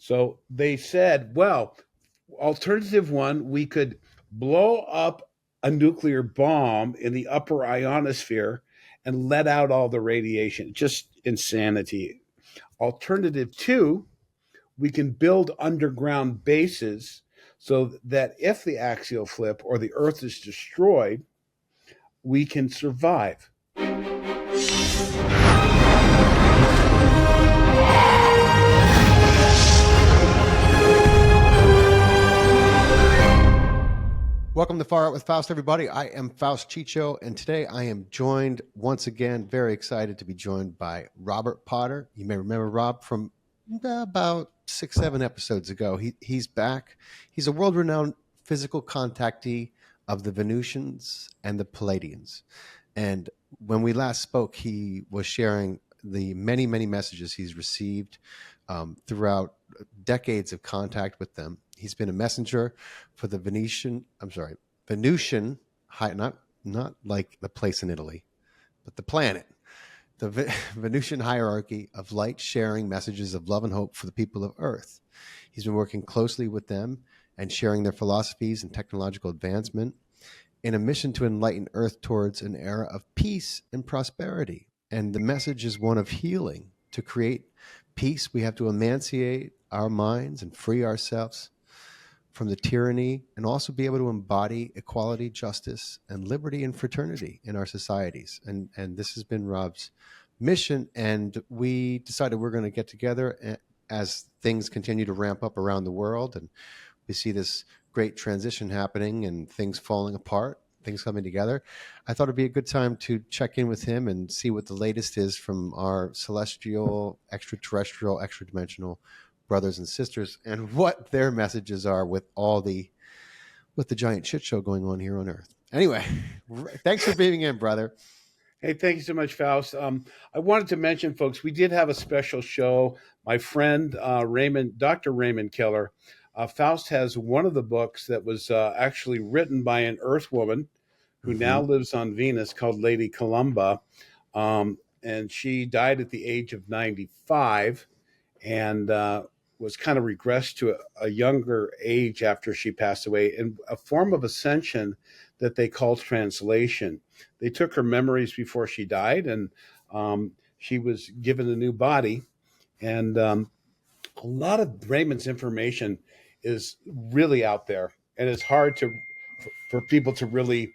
So they said, well, alternative one, we could blow up a nuclear bomb in the upper ionosphere and let out all the radiation. Just insanity. Alternative two, we can build underground bases so that if the axial flip or the Earth is destroyed, we can survive. Welcome to Far Out with Faust, everybody. I am Faust Chicho, and today I am joined once again, very excited to be joined by Robert Potter. You may remember Rob from about 6-7 episodes ago. He's back. He's a world-renowned physical contactee of the Venusians and the Pleiadians. And when we last spoke, he was sharing the many, many messages he's received throughout decades of contact with them. He's been a messenger for the Venusian, not like the place in Italy, but the planet, the Venusian hierarchy of light, sharing messages of love and hope for the people of Earth. He's been working closely with them and sharing their philosophies and technological advancement in a mission to enlighten Earth towards an era of peace and prosperity. And the message is one of healing. To create peace, we have to emancipate our minds and free ourselves from the tyranny, and also be able to embody equality, justice, and liberty and fraternity in our societies. And this has been Rob's mission. And we decided we're going to get together as things continue to ramp up around the world. And we see this great transition happening and things falling apart, things coming together. I thought it'd be a good time to check in with him and see what the latest is from our celestial, extraterrestrial, extra-dimensional brothers and sisters, and what their messages are with the giant shit show going on here on Earth. Anyway, thanks for being in, brother. Hey, thank you so much, Faust. I wanted to mention, folks, we did have a special show. My friend Dr. Raymond Keller, Faust has one of the books that was actually written by an Earth woman who now lives on Venus, called Lady Columba, and she died at the age of 95, and was kind of regressed to a younger age after she passed away, in a form of ascension that they call translation. They took her memories before she died, and she was given a new body. And a lot of Raymond's information is really out there, and it's hard for people to really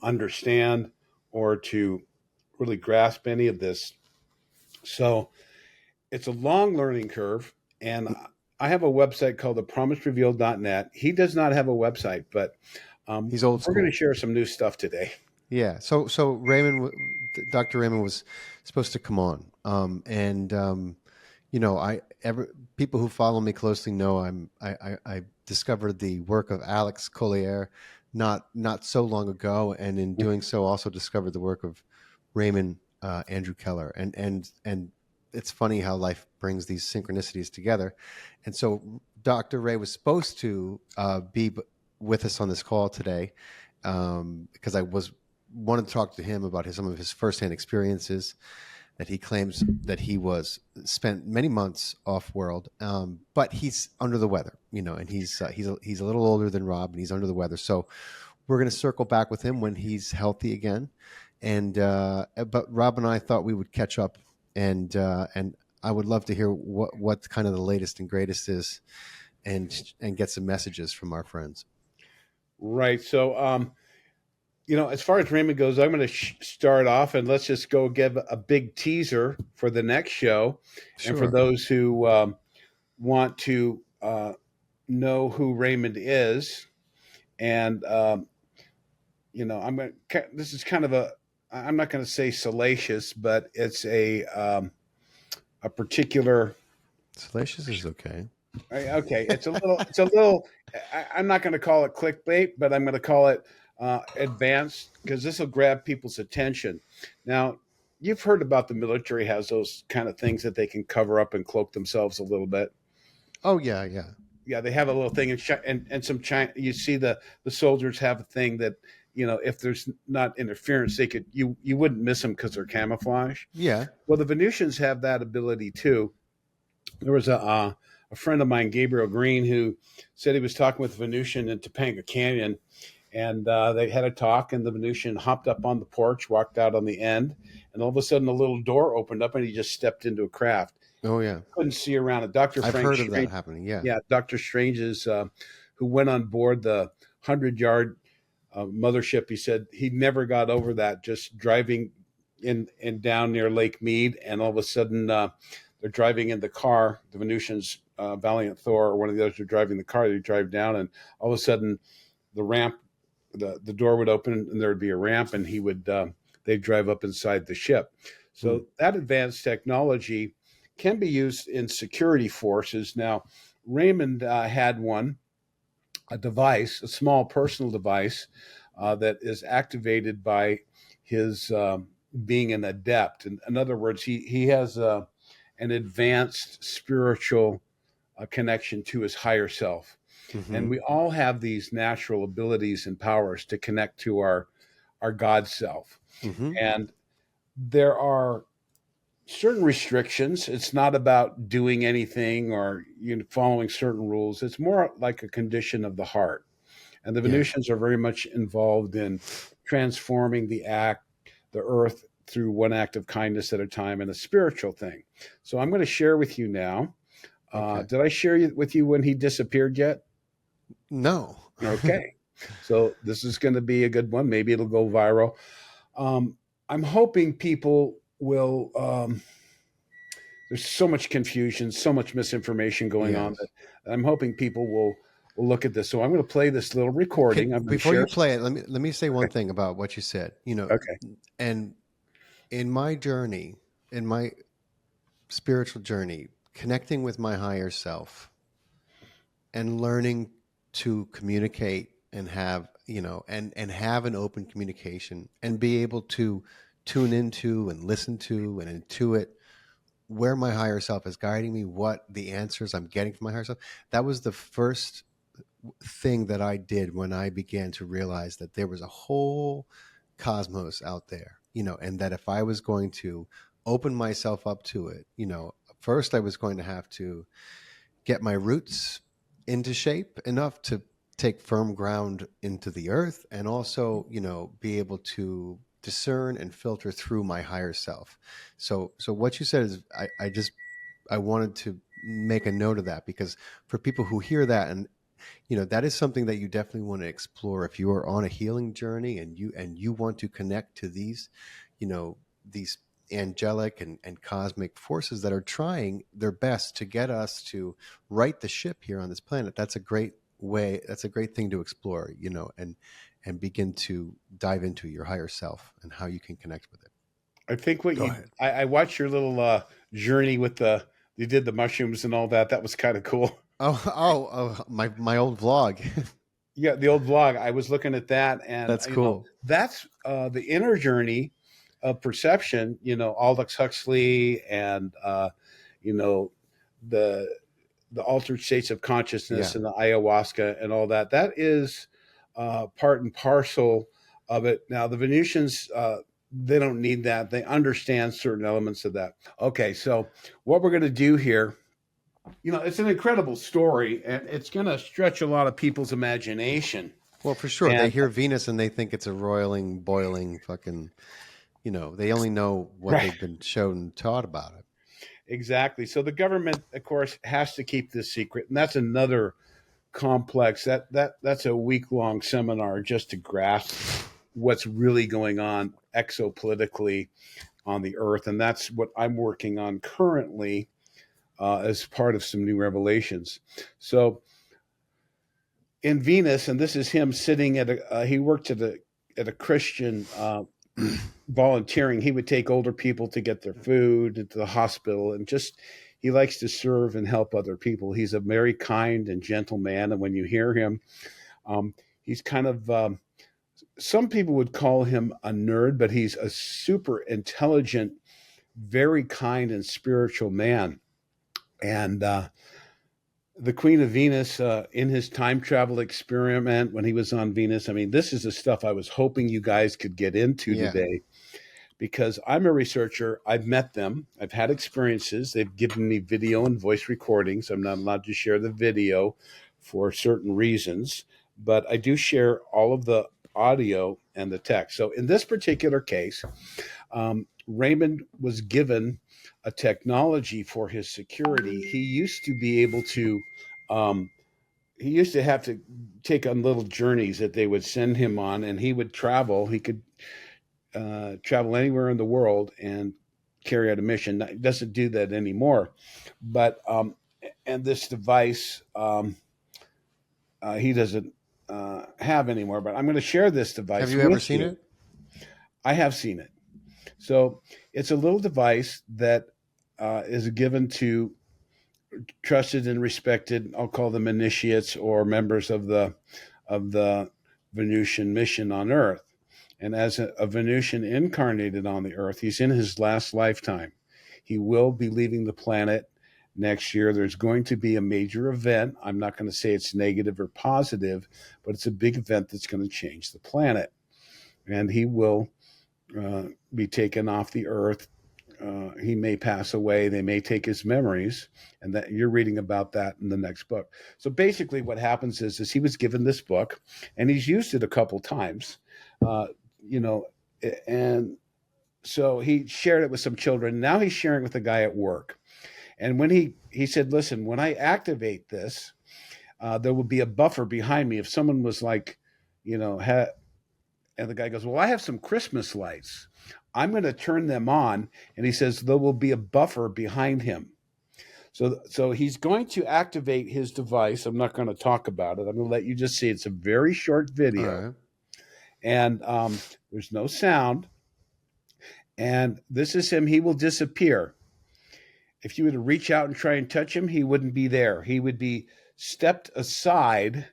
understand or to really grasp any of this. So it's a long learning curve, and I have a website called thepromiserevealed.net. He does not have a website, but he's old school. We're going to share some new stuff today. Yeah. So Raymond, Dr. Raymond was supposed to come on, people who follow me closely know I discovered the work of Alex Collier not so long ago, and in doing so also discovered the work of Raymond Andrew Keller, and it's funny how life brings these synchronicities together. And so Dr. Ray was supposed to be with us on this call today because I wanted to talk to him about some of his firsthand experiences that he claims that he spent many months off world, but he's under the weather, and he's a little older than Rob, and he's under the weather. So we're going to circle back with him when he's healthy again. But Rob and I thought we would catch up. And I would love to hear what kind of the latest and greatest is, and get some messages from our friends. Right. So, as far as Raymond goes, I'm going to start off, and let's just go give a big teaser for the next show. Sure. And for those who want to know who Raymond is, and this is kind of I'm not going to say salacious, but it's a particular. Salacious is okay. Okay, it's a little. I'm not going to call it clickbait, but I'm going to call it advanced, because this will grab people's attention. Now, you've heard about the military has those kind of things that they can cover up and cloak themselves a little bit. Oh yeah. Yeah, they have a little thing, and some China. You see the soldiers have a thing that, if there's not interference, they could you wouldn't miss them because they're camouflage. Yeah. Well, the Venusians have that ability too, There was a friend of mine, Gabriel Green, who said he was talking with Venusian in Topanga Canyon, and they had a talk, and the Venusian hopped up on the porch, walked out on the end, and all of a sudden a little door opened up, and he just stepped into a craft. Oh yeah, Couldn't see around it. Dr. I've Frank heard of that Strange, happening. Yeah. yeah, Dr. Strange is who went on board the 100-yard mothership. He said he never got over that, just driving in down near Lake Mead, and all of a sudden they're driving in the car. The Venusians, Valiant Thor, or one of the others are driving the car. They drive down, and all of a sudden the ramp, the door would open, and there would be a ramp, and he would they'd drive up inside the ship. So that advanced technology can be used in security forces. Now, Raymond had one, a device, a small personal device that is activated by his being an adept. In other words, he has an advanced spiritual connection to his higher self. Mm-hmm. And we all have these natural abilities and powers to connect to our God self. Mm-hmm. And there are certain restrictions. It's not about doing anything or following certain rules. It's more like a condition of the heart. And the Venusians are very much involved in transforming the earth through one act of kindness at a time, and a spiritual thing. So I'm going to share with you now. Did I share with you when he disappeared yet? No. Okay. So this is going to be a good one. Maybe it'll go viral. I'm hoping people will. There's so much confusion, so much misinformation going on that I'm hoping people will look at this. So I'm going to play this little recording. Before you play it, let me say one thing about what you said. And in my journey, in my spiritual journey, connecting with my higher self and learning to communicate and have, and have an open communication and be able to tune into and listen to and intuit where my higher self is guiding me, what the answers I'm getting from my higher self. That was the first thing that I did when I began to realize that there was a whole cosmos out there, and that if I was going to open myself up to it, first I was going to have to get my roots into shape enough to take firm ground into the earth, and also, be able to discern and filter through my higher self. So what you said is, I wanted to make a note of that, because for people who hear that, and that is something that you definitely want to explore if you are on a healing journey and you want to connect to these, these angelic and cosmic forces that are trying their best to get us to right the ship here on this planet. That's a great way. That's a great thing to explore, and begin to dive into your higher self and how you can connect with it. I think I watched your little journey with you did the mushrooms and all that. That was kind of cool. Oh, my old vlog. Yeah, the old vlog. I was looking at that, and that's cool. That's the inner journey of perception. Aldous Huxley, and the altered states of consciousness and the ayahuasca and all that. That is part and parcel of it. Now, the Venusians, they don't need that. They understand certain elements of that. Okay, so what we're going to do here, it's an incredible story, and it's going to stretch a lot of people's imagination. Well, for sure. They hear Venus and they think it's a roiling, boiling fucking, they only know what they've been shown and taught about it. Exactly. So the government, of course, has to keep this secret, and that's another complex. That's a week-long seminar just to grasp what's really going on exopolitically on the Earth, and that's what I'm working on currently as part of some new revelations. So in Venus, and this is him sitting he worked at a Christian volunteering. He would take older people to get their food into the hospital, and he likes to serve and help other people. He's a very kind and gentle man, and when you hear him, he's kind of some people would call him a nerd, but he's a super intelligent, very kind and spiritual man. And the Queen of Venus, in his time travel experiment when he was on Venus, I mean, this is the stuff I was hoping you guys could get into today, because I'm a researcher. I've met them. I've had experiences. They've given me video and voice recordings. I'm not allowed to share the video for certain reasons, but I do share all of the audio and the text. So in this particular case, Raymond was given a technology for his security. He used to be able to, he used to have to take on little journeys that they would send him on, and he would travel. He could travel anywhere in the world and carry out a mission. He doesn't do that anymore. But, and this device, he doesn't have anymore, but I'm going to share this device. Have you ever seen it? I have seen it. So it's a little device that is given to trusted and respected, I'll call them initiates or members of the Venusian mission on Earth. And as a Venusian incarnated on the Earth, he's in his last lifetime. He will be leaving the planet next year. There's going to be a major event. I'm not going to say it's negative or positive, but it's a big event that's going to change the planet. And he will be taken off the Earth. He may pass away. They may take his memories, and that you're reading about that in the next book. So basically, what happens is he was given this book, and he's used it a couple times, and so he shared it with some children. Now he's sharing with a guy at work, and when he said, "Listen, when I activate this, there will be a buffer behind me. If someone was like, and the guy goes, well, I have some Christmas lights. I'm going to turn them on." And he says, there will be a buffer behind him. So he's going to activate his device. I'm not going to talk about it. I'm going to let you just see. It's a very short video. Right. And there's no sound. And this is him. He will disappear. If you were to reach out and try and touch him, he wouldn't be there. He would be stepped aside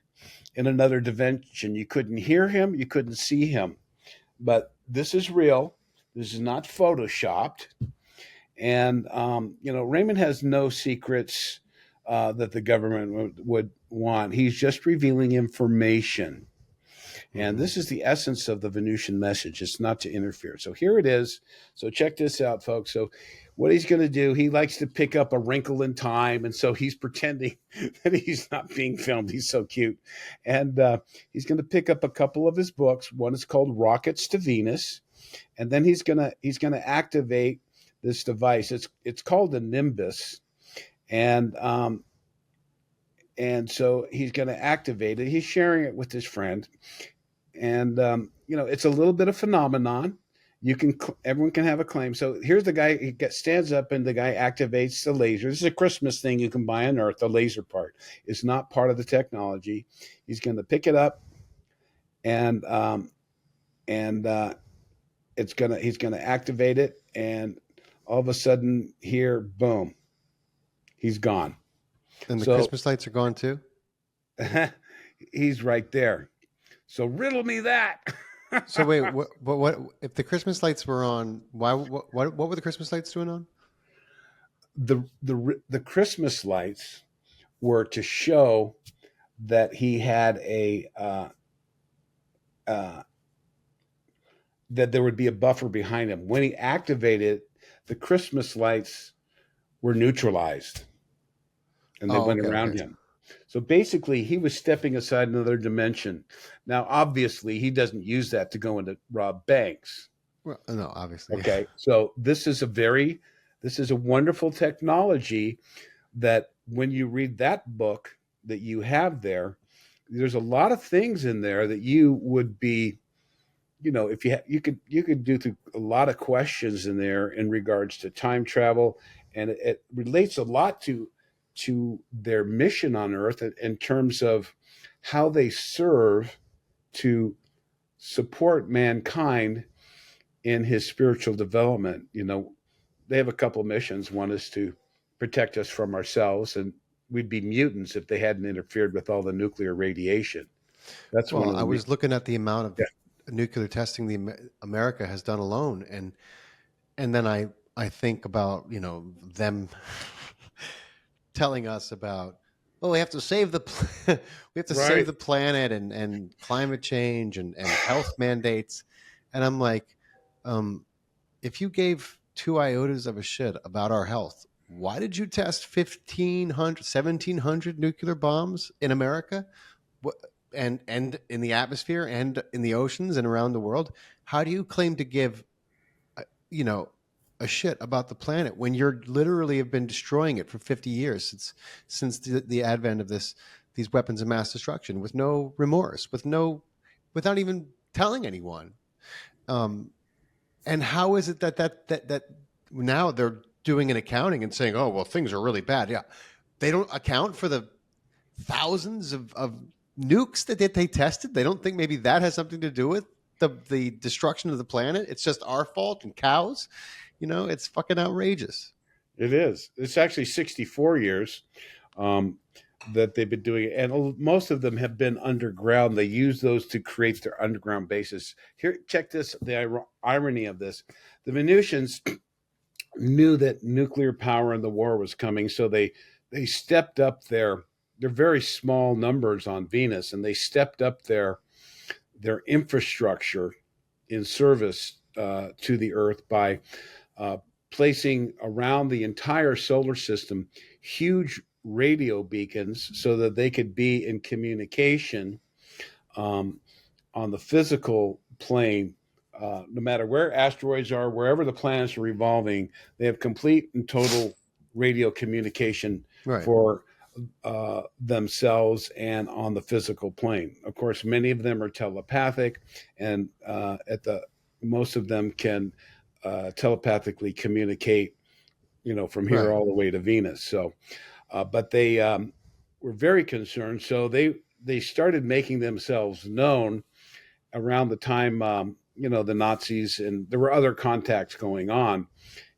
in another dimension. You couldn't hear him. You couldn't see him. But this is real. This is not photoshopped. And, Raymond has no secrets that the government would want. He's just revealing information. And this is the essence of the Venusian message. It's not to interfere. So here it is. So check this out, folks. So what he's going to do, he likes to pick up a wrinkle in time. And so he's pretending that he's not being filmed. He's so cute. And he's going to pick up a couple of his books. One is called Rockets to Venus. And then he's going to activate this device. It's called a Nimbus. And so he's going to activate it. He's sharing it with his friend. And, it's a little bit of phenomenon. Everyone can have a claim. So here's the guy, he stands up and the guy activates the laser. This is a Christmas thing you can buy on Earth. The laser part is not part of the technology. He's going to pick it up and he's going to activate it. And all of a sudden here, boom, he's gone. And the Christmas lights are gone too? He's right there. So riddle me that. So wait, what if the Christmas lights were on? What were the Christmas lights doing on? The Christmas lights were to show that he had that there would be a buffer behind him. When he activated, the Christmas lights were neutralized, and they went around him. So basically, he was stepping aside another dimension. Now, obviously, he doesn't use that to go into rob banks. Well, no, obviously. Okay, so this is a wonderful technology that when you read that book that you have there, there's a lot of things in there that you would be, if you could do through a lot of questions in there in regards to time travel, and it relates a lot to their mission on Earth in terms of how they serve to support mankind in his spiritual development. They have a couple of missions. One is to protect us from ourselves, and we'd be mutants if they hadn't interfered with all the nuclear radiation. That's one of the I was looking at the amount of nuclear testing America has done alone, and then I think about them telling us about, we have to save the save the planet and climate change and health mandates, and I'm like, if you gave 2 iotas of a shit about our health, why did you test 1,500, 1,700 nuclear bombs in America? And in the atmosphere and in the oceans and around the world? How do you claim to give, you know, a shit about the planet when you're literally have been destroying it for 50 years since the advent of these weapons of mass destruction with no remorse, without even telling anyone? Um, and how is it that now they're doing an accounting and saying, oh well, things are really bad? Yeah, they don't account for the thousands of nukes that they tested. They don't think maybe that has something to do with the destruction of the planet. It's just our fault and cows. It's fucking outrageous. It is. It's actually 64 years um, that they've been doing it, and most of them have been underground. They use those to create their underground bases. Here, check this: the irony of this: the Venusians knew that nuclear power in the war was coming, so they stepped up their very small numbers on Venus, and they stepped up their infrastructure in service to the Earth by uh, placing around the entire solar system huge radio beacons so that they could be in communication um, on the physical plane. No matter where asteroids are, wherever the planets are revolving, they have complete and total radio communication Right. for themselves and on the physical plane. Of course, many of them are telepathic, and at the most of them can telepathically communicate, from here Right. all the way to Venus. So, but they were very concerned. So they started making themselves known around the time, the Nazis, and there were other contacts going on.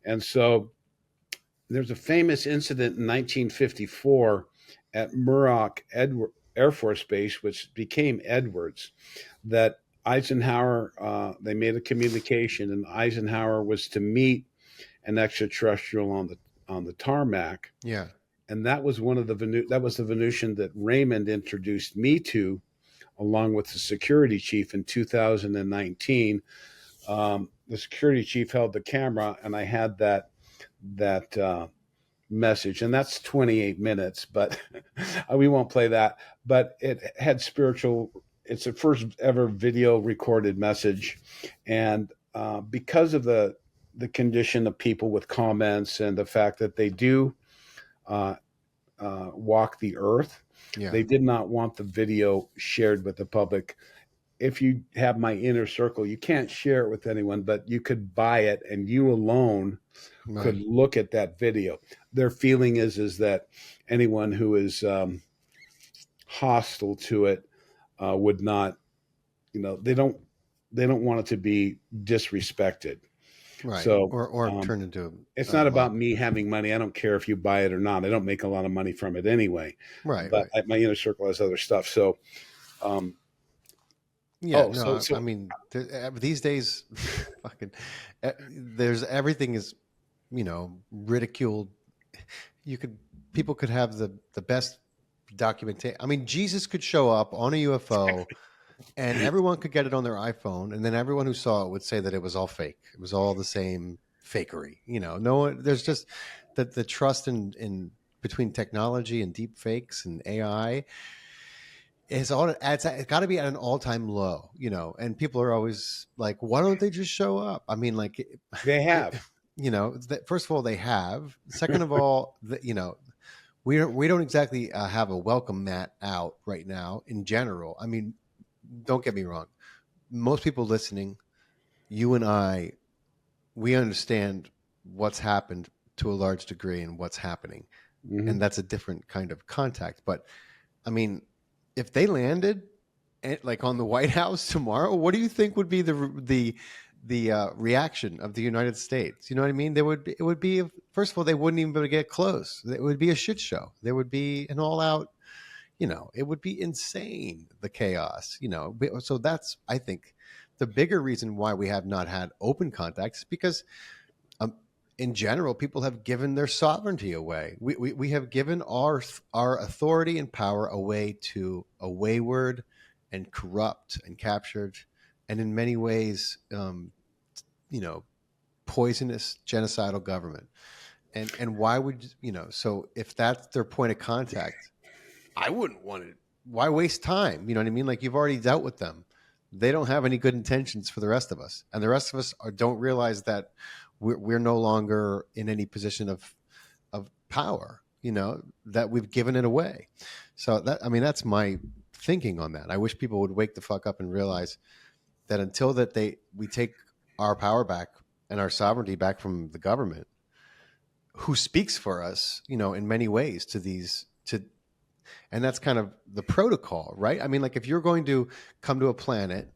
And so there's a famous incident in 1954 at Muroc Air Force Base, which became Edwards, that Eisenhower, they made a communication, and Eisenhower was to meet an extraterrestrial on the tarmac, Yeah. and that was that was the Venusian that Raymond introduced me to, along with the security chief in 2019. The security chief held the camera, and I had that message, and that's 28 minutes, but we won't play that. But it had spiritual. It's the first ever video recorded message, and because of the condition of people with comments and the fact that they do uh, walk the earth, Yeah. they did not want the video shared with the public. If you have my inner circle, you can't share it with anyone, but you could buy it, and you alone Right. could look at that video. Their feeling is that anyone who is hostile to it would not, they don't want it to be disrespected. Right. So Or turn into it's not like about me having money. I don't care if you buy it or not. I don't make a lot of money from it anyway. right. But Right. my inner circle has other stuff. So, um, Yeah. oh, No. so I mean, these days, fucking, there's everything is ridiculed. People could have the best documentation. I mean, Jesus could show up on a UFO and everyone could get it on their iPhone, and then everyone who saw it would say that it was all fake. It was all the same fakery. No one. There's just the trust in between technology and deep fakes and AI it's got to be at an all-time low. And people are always like, why don't they just show up? I mean, like, they have. first of all, they have. Second of all, we don't exactly have a welcome mat out right now in general. I mean, don't get me wrong. Most people listening, you and I, we understand what's happened to a large degree and what's happening. And Mhm. that's a different kind of contact. But I mean, if they landed like on the White House tomorrow, what do you think would be the reaction of the United States? You know what I mean? It would be, first of all, they wouldn't even be able to get close. It would be a shit show. There would be an all out, it would be insane, the chaos. So that's, I think, the bigger reason why we have not had open contacts is because um, in general, people have given their sovereignty away. We have given our authority and power away to a wayward and corrupt and captured, and in many ways, you know, poisonous, genocidal government. And why would so if that's their point of contact, I wouldn't want it. Why waste time? You know what I mean? Like, you've already dealt with them. They don't have any good intentions for the rest of us, and the rest of us don't realize that we're no longer in any position of power. That we've given it away. So that's my thinking on that. I wish people would wake the fuck up and realize that until we take our power back and our sovereignty back from the government, who speaks for us, in many ways and that's kind of the protocol, right? I mean, like, if you're going to come to a planet,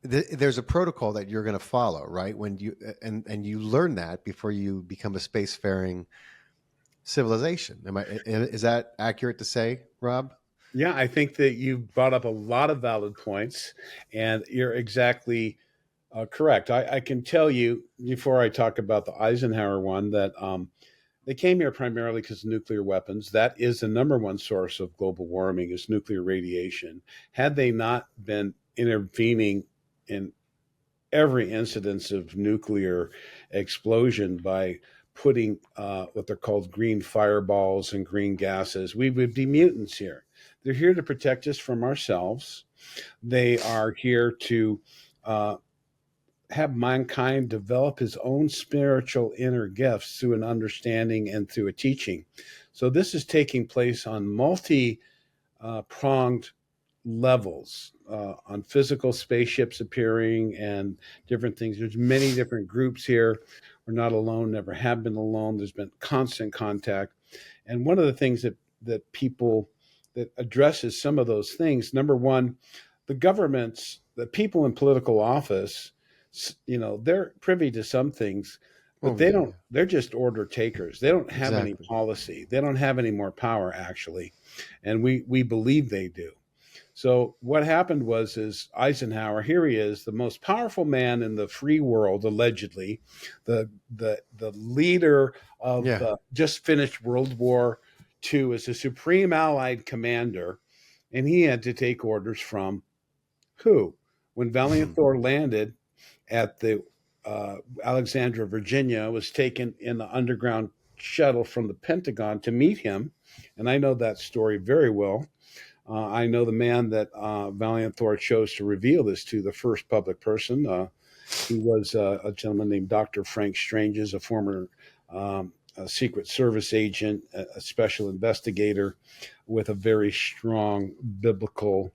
there's a protocol that you're going to follow, right? When and you learn that before you become a spacefaring civilization. Is that accurate to say, Rob? Yeah, I think that you brought up a lot of valid points, and you're exactly correct. I can tell you, before I talk about the Eisenhower one, that they came here primarily because of nuclear weapons. That is the number one source of global warming, is nuclear radiation. Had they not been intervening in every incidence of nuclear explosion by putting what they're called green fireballs and green gases, we would be mutants here. They're here to protect us from ourselves. They are here to have mankind develop his own spiritual inner gifts through an understanding and through a teaching. So this is taking place on multi-pronged levels, on physical spaceships appearing and different things. There's many different groups here. We're not alone, never have been alone. There's been constant contact. And one of the things that people that addresses some of those things, number one, the governments, the people in political office, they're privy to some things, but they're just order takers. They don't have any policy. They don't have any more power, actually. And we believe they do. So what happened is Eisenhower, here he is, the most powerful man in the free world, allegedly, the leader of the just finished World War II, as a supreme Allied commander, and he had to take orders from who? When Valiant Thor landed at the Alexandria, Virginia, was taken in the underground shuttle from the Pentagon to meet him, and I know that story very well. I know the man that Valiant Thor chose to reveal this to, the first public person. He was a gentleman named Dr. Frank Stranges, a former a Secret Service agent, a special investigator with a very strong biblical,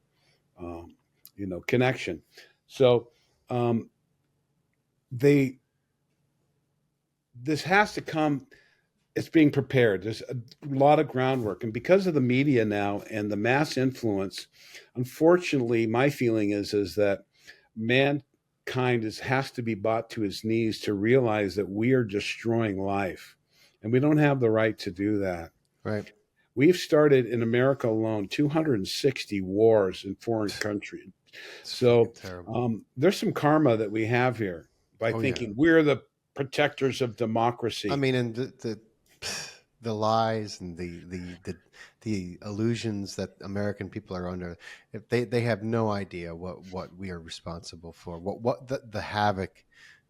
connection. So this has to come. It's being prepared. There's a lot of groundwork. And because of the media now and the mass influence, unfortunately, my feeling is that mankind has to be brought to his knees to realize that we are destroying life. And we don't have the right to do that. Right. We've started in America alone 260 wars in foreign countries. So there's some karma that we have here by thinking we're the protectors of democracy. I mean, and the lies and the illusions that American people are under, if they have no idea what we are responsible for, what the havoc,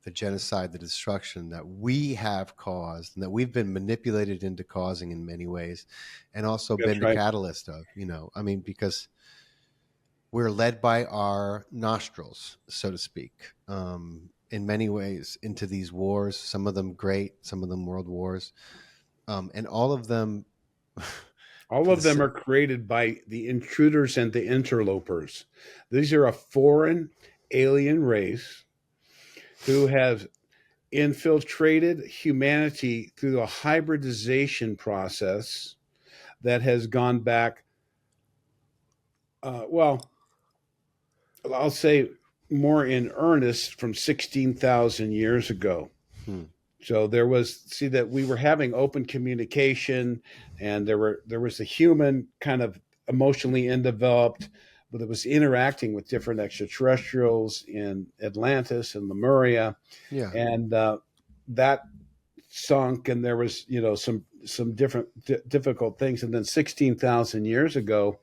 the genocide, the destruction that we have caused and that we've been manipulated into causing in many ways, and also been the catalyst of, I mean, because we're led by our nostrils, so to speak, in many ways into these wars, some of them great, some of them world wars. And all of them are created by the intruders and the interlopers. These are a foreign alien race who have infiltrated humanity through a hybridization process that has gone back, I'll say more in earnest from 16,000 years ago. So there was, that we were having open communication, and there was the human kind of emotionally undeveloped, but it was interacting with different extraterrestrials in Atlantis and Lemuria. Yeah. And that sunk, and there was, some different difficult things. And then 16,000 years ago,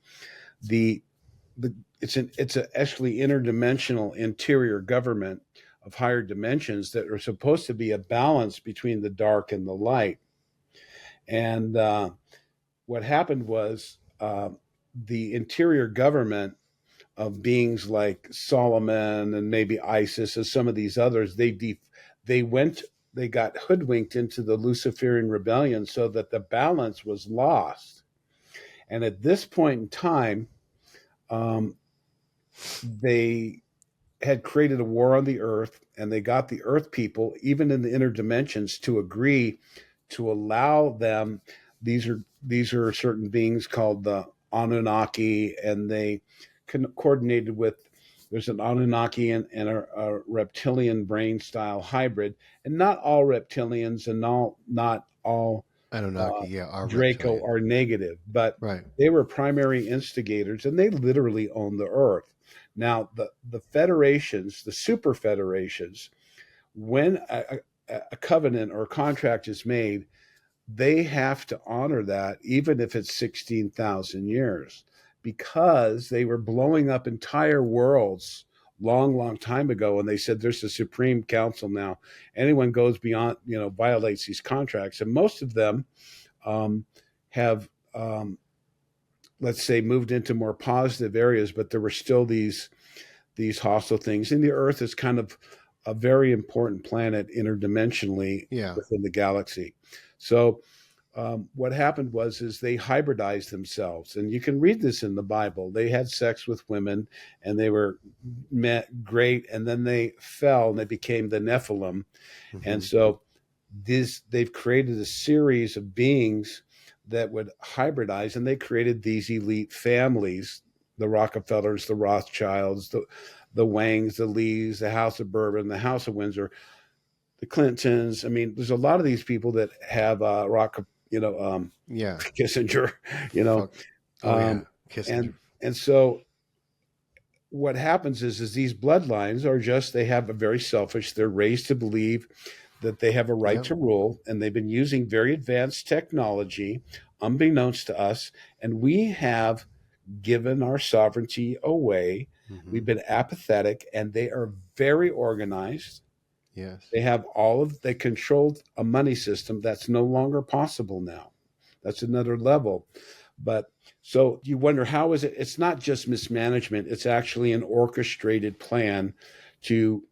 it's actually interdimensional interior government of higher dimensions that are supposed to be a balance between the dark and the light. And what happened was the interior government of beings like Solomon and maybe Isis and some of these others, they got hoodwinked into the Luciferian rebellion so that the balance was lost. And at this point in time, they had created a war on the earth, and they got the earth people, even in the inner dimensions, to agree to allow them. These are certain beings called the Anunnaki, and they coordinated with. There's an Anunnaki and a reptilian brain style hybrid, and not all reptilians and not all Anunnaki, are Draco reptilian. are negative, but Right. they were primary instigators, and they literally own the earth. Now, the federations, the super federations, when a covenant or a contract is made, they have to honor that, even if it's 16,000 years, because they were blowing up entire worlds long time ago. And they said there's a Supreme Council now. Anyone goes beyond, violates these contracts. And most of them have, let's say, moved into more positive areas, but there were still these hostile things. And the Earth is kind of a very important planet interdimensionally within the galaxy. So what happened is they hybridized themselves, and you can read this in the Bible. They had sex with women, and they were great, and then they fell, and they became the Nephilim. Mm-hmm. And so they've created a series of beings that would hybridize, and they created these elite families: the Rockefellers, the Rothschilds, the Wangs, the Lees, the House of Bourbon, the House of Windsor, the Clintons. I mean, there's a lot of these people that have Kissinger, Kissinger. And so what happens is these bloodlines are they have a very selfish. They're raised to believe that they have a right to rule, and they've been using very advanced technology, unbeknownst to us, and we have given our sovereignty away. Mm-hmm. We've been apathetic, and they are very organized. Yes. They controlled a money system that's no longer possible now. That's another level. But so you wonder, how is it? It's not just mismanagement. It's actually an orchestrated plan to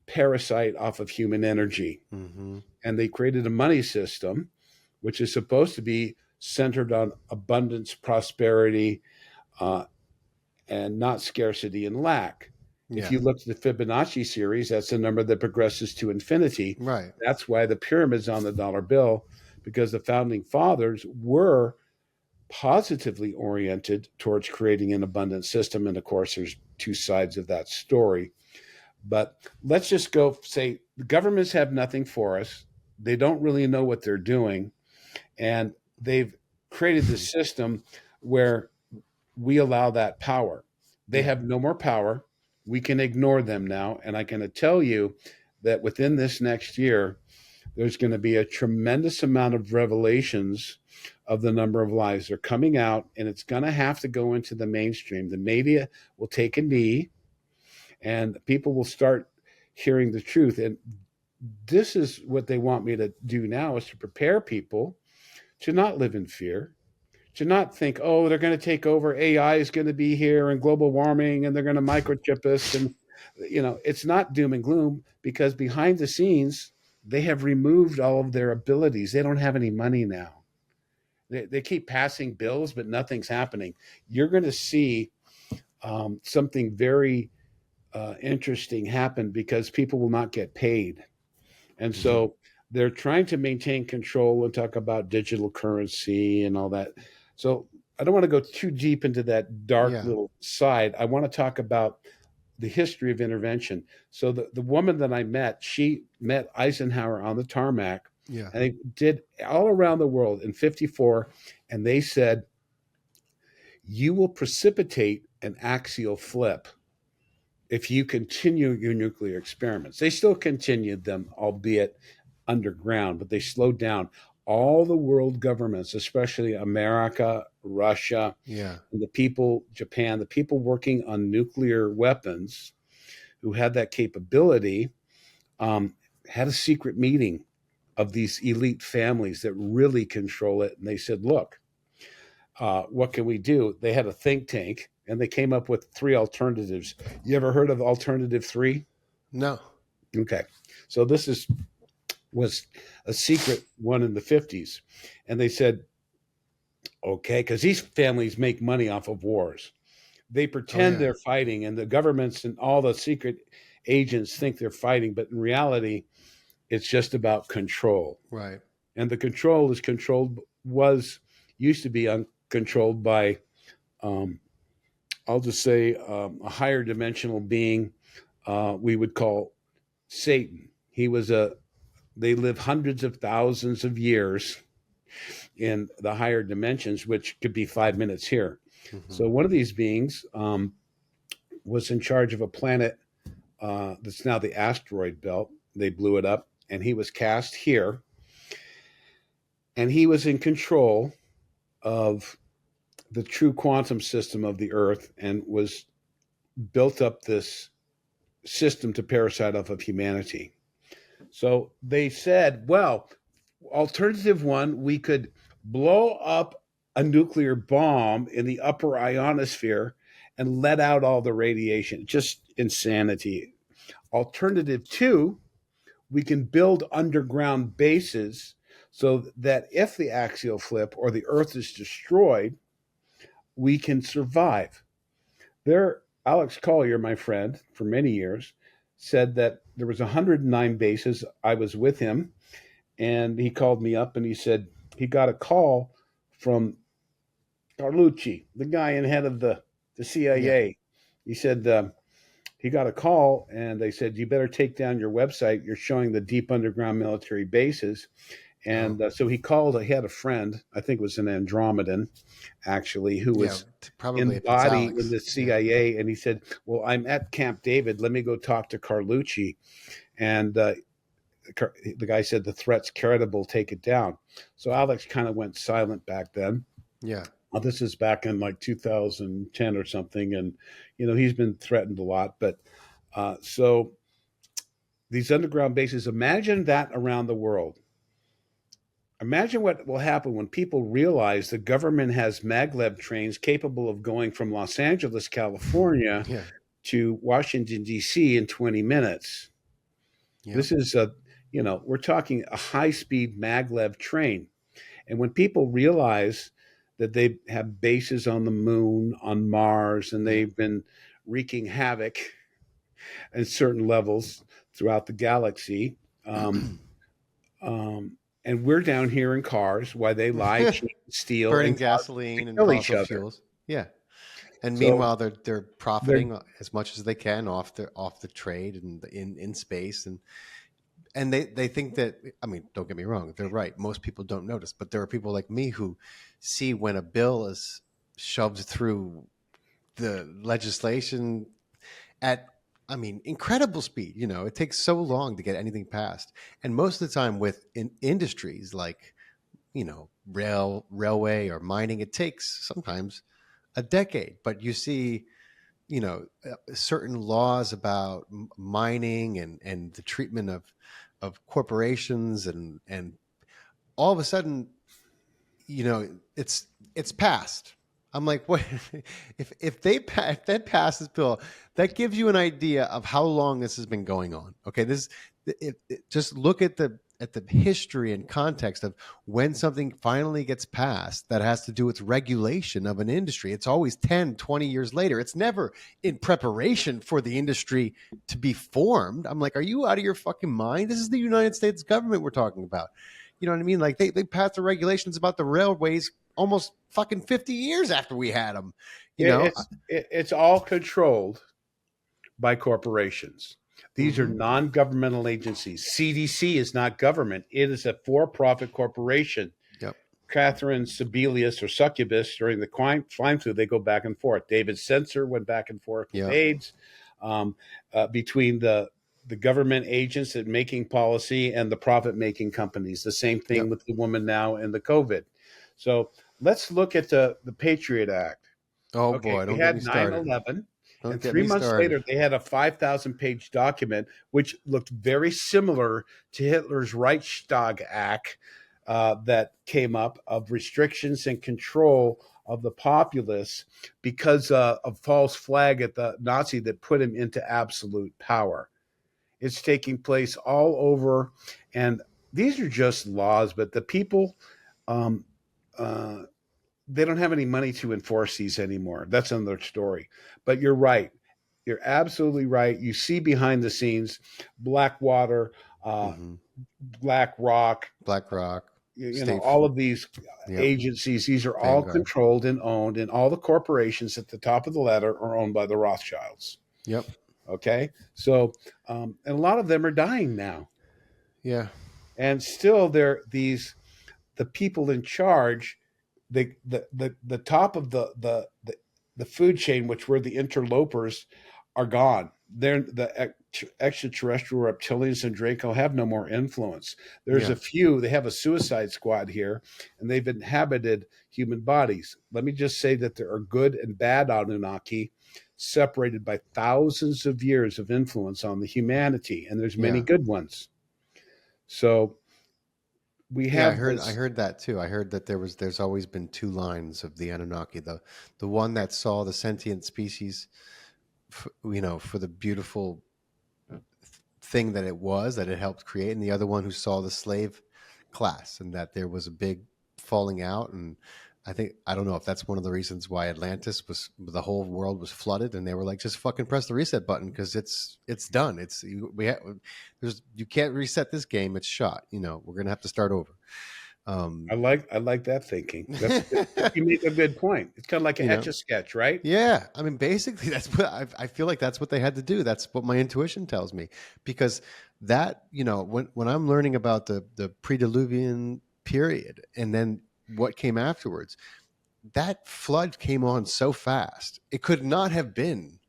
parasite off of human energy. Mm-hmm. And they created a money system, which is supposed to be centered on abundance, prosperity, and not scarcity and lack. Yeah. If you look at the Fibonacci series, that's a number that progresses to infinity. Right. That's why the pyramid's on the dollar bill, because the founding fathers were positively oriented towards creating an abundant system. And of course, there's two sides of that story. But let's just go say the governments have nothing for us. They don't really know what they're doing. And they've created this system where we allow that power. They have no more power. We can ignore them now. And I can tell you that within this next year, there's going to be a tremendous amount of revelations of the number of lies. They're coming out, and it's going to have to go into the mainstream. The media will take a knee, and people will start hearing the truth. And this is what they want me to do now, is to prepare people to not live in fear, to not think, oh, they're going to take over, AI is going to be here, and global warming, and they're going to microchip us. And, it's not doom and gloom, because behind the scenes, they have removed all of their abilities. They don't have any money now. They keep passing bills, but nothing's happening. You're going to see something very interesting happen, because people will not get paid. And so they're trying to maintain control and talk about digital currency and all that. So I don't want to go too deep into that dark little side. I want to talk about the history of intervention. So the woman that I met, she met Eisenhower on the tarmac. Yeah. And they did all around the world in 1954. And they said, you will precipitate an axial flip if you continue your nuclear experiments. They still continued them, albeit underground, but they slowed down. All the world governments, especially America, Russia, and the people, Japan, the people working on nuclear weapons who had that capability, had a secret meeting of these elite families that really control it. And they said, look, what can we do? They had a think tank and they came up with 3 alternatives. You ever heard of alternative 3? No. Okay. So this was a secret one in the 50s. And they said, okay, because these families make money off of wars. They Oh pretend yeah. they're fighting, and the governments and all the secret agents think they're fighting, but in reality, it's just about control. Right. And the control is controlled, was used to be uncontrolled by, um, I'll just say, a higher dimensional being we would call Satan. They live hundreds of thousands of years in the higher dimensions, which could be 5 minutes here. Mm-hmm. So one of these beings was in charge of a planet that's now the asteroid belt. They blew it up, and he was cast here, and he was in control of the true quantum system of the Earth, and was built up this system to parasite off of humanity. So they said, well, alternative one, we could blow up a nuclear bomb in the upper ionosphere and let out all the radiation. Just insanity. Alternative 2, we can build underground bases so that if the axial flip or the Earth is destroyed, we can survive. There, Alex Collier, my friend for many years, said that there was 109 bases. I was with him, and he called me up and he said he got a call from Carlucci, the guy in head of the CIA. Yeah. He said he got a call and they said, you better take down your website. You're showing the deep underground military bases. And Oh. so he called, he had a friend, I think it was an Andromedan, actually, who Yeah. was Probably in if it's body in Alex. the CIA. And he said, well, I'm at Camp David. Let me go talk to Carlucci. And the guy said, the threat's credible, take it down. So Alex kind of went silent back then. Yeah. This is back in like 2010 or something. And, he's been threatened a lot. But so these underground bases, imagine that around the world. Imagine what will happen when people realize the government has maglev trains capable of going from Los Angeles, California Yeah. to Washington, D.C. in 20 minutes. Yeah. This is we're talking a high speed maglev train. And when people realize that they have bases on the moon, on Mars, and they've been wreaking havoc at certain levels throughout the galaxy, and we're down here in cars while they lie, cheat, steal, Burning and cause to gasoline and kill each fossil other. fuels. Yeah. And So meanwhile, they're they're profiting as much as they can off the trade and in space, and they think that, I mean, don't get me wrong, they're right. Most people don't notice, but there are people like me who see when a bill is shoved through the legislation at, I mean, incredible speed. It takes so long to get anything passed, and most of the time with in industries like railway or mining, it takes sometimes a decade. But you see, certain laws about mining and the treatment of corporations, and all of a sudden, it's passed. I'm like, what? If that passes bill, that gives you an idea of how long this has been going on. Okay, just look at the history and context of when something finally gets passed that has to do with regulation of an industry. It's always 10, 20 years later. It's never in preparation for the industry to be formed. I'm like, are you out of your fucking mind? This is the United States government we're talking about. You know what I mean? Like they passed the regulations about the railways almost fucking 50 years after we had them. it's all controlled by corporations. These are Mm-hmm. non-governmental agencies. CDC is not government; it is a for-profit corporation. Yep. Catherine Sebelius or Succubus during the swine flu, they go back and forth. David Sensor went back and forth with Yep. AIDS, between the government agents that making policy and the profit making companies. The same thing Yep. with the woman now and the COVID. So let's look at the Patriot Act. Oh Okay, boy, we don't get me had started. 9/11, Don't And get 3 me months started. later, they had a 5,000-page document which looked very similar to Hitler's Reichstag Act that came up of restrictions and control of the populace because of false flag at the Nazi that put him into absolute power. It's taking place all over, and these are just laws, but the people, um, uh, they don't have any money to enforce these anymore. That's another story. But you're right. You're absolutely right. You see behind the scenes, Blackwater, uh, Hmm. Black Rock, BlackRock, State, all of these yep, agencies. These are all Vanguard, controlled and owned, and all the corporations at the top of the ladder are owned by the Rothschilds. yep, Okay, so and a lot of them are dying now, yeah, and still they're these the people in charge, the top of the food chain, which were the interlopers, are gone. They're the extraterrestrial reptilians and Draco have no more influence. There's yeah, a few. They have a suicide squad here, and they've inhabited human bodies. Let me just say that there are good and bad Anunnaki, separated by thousands of years of influence on the humanity, and there's many yeah. good ones. So we Yeah, have I this. heard that too. I heard that there's always been two lines of the Anunnaki. The one that saw the sentient species, for the beautiful thing that it was, that it helped create, and the other one who saw the slave class, and that there was a big falling out. And I don't know if that's one of the reasons why Atlantis was, the whole world was flooded, and they were like, just fucking press the reset button because it's done. You can't reset this game. It's shot. We're gonna have to start over. Um, I like that thinking. That's you make a good point. It's kind of like you a etch know, a sketch, right? Yeah, I mean, basically, that's what I feel like. That's what they had to do. That's what my intuition tells me, because when I'm learning about the pre-diluvian period and then what came afterwards, that flood came on so fast. It could not have been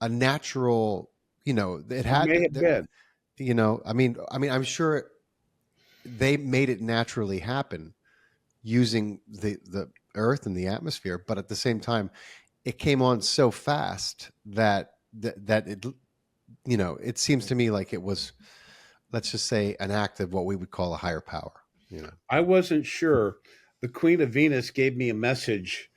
a natural. It It had may have to. been. I mean, I'm sure they made it naturally happen using the earth and the atmosphere, but at the same time it came on so fast that it seems to me like it was, let's just say, an act of what we would call a higher power. I wasn't sure. The Queen of Venus gave me a message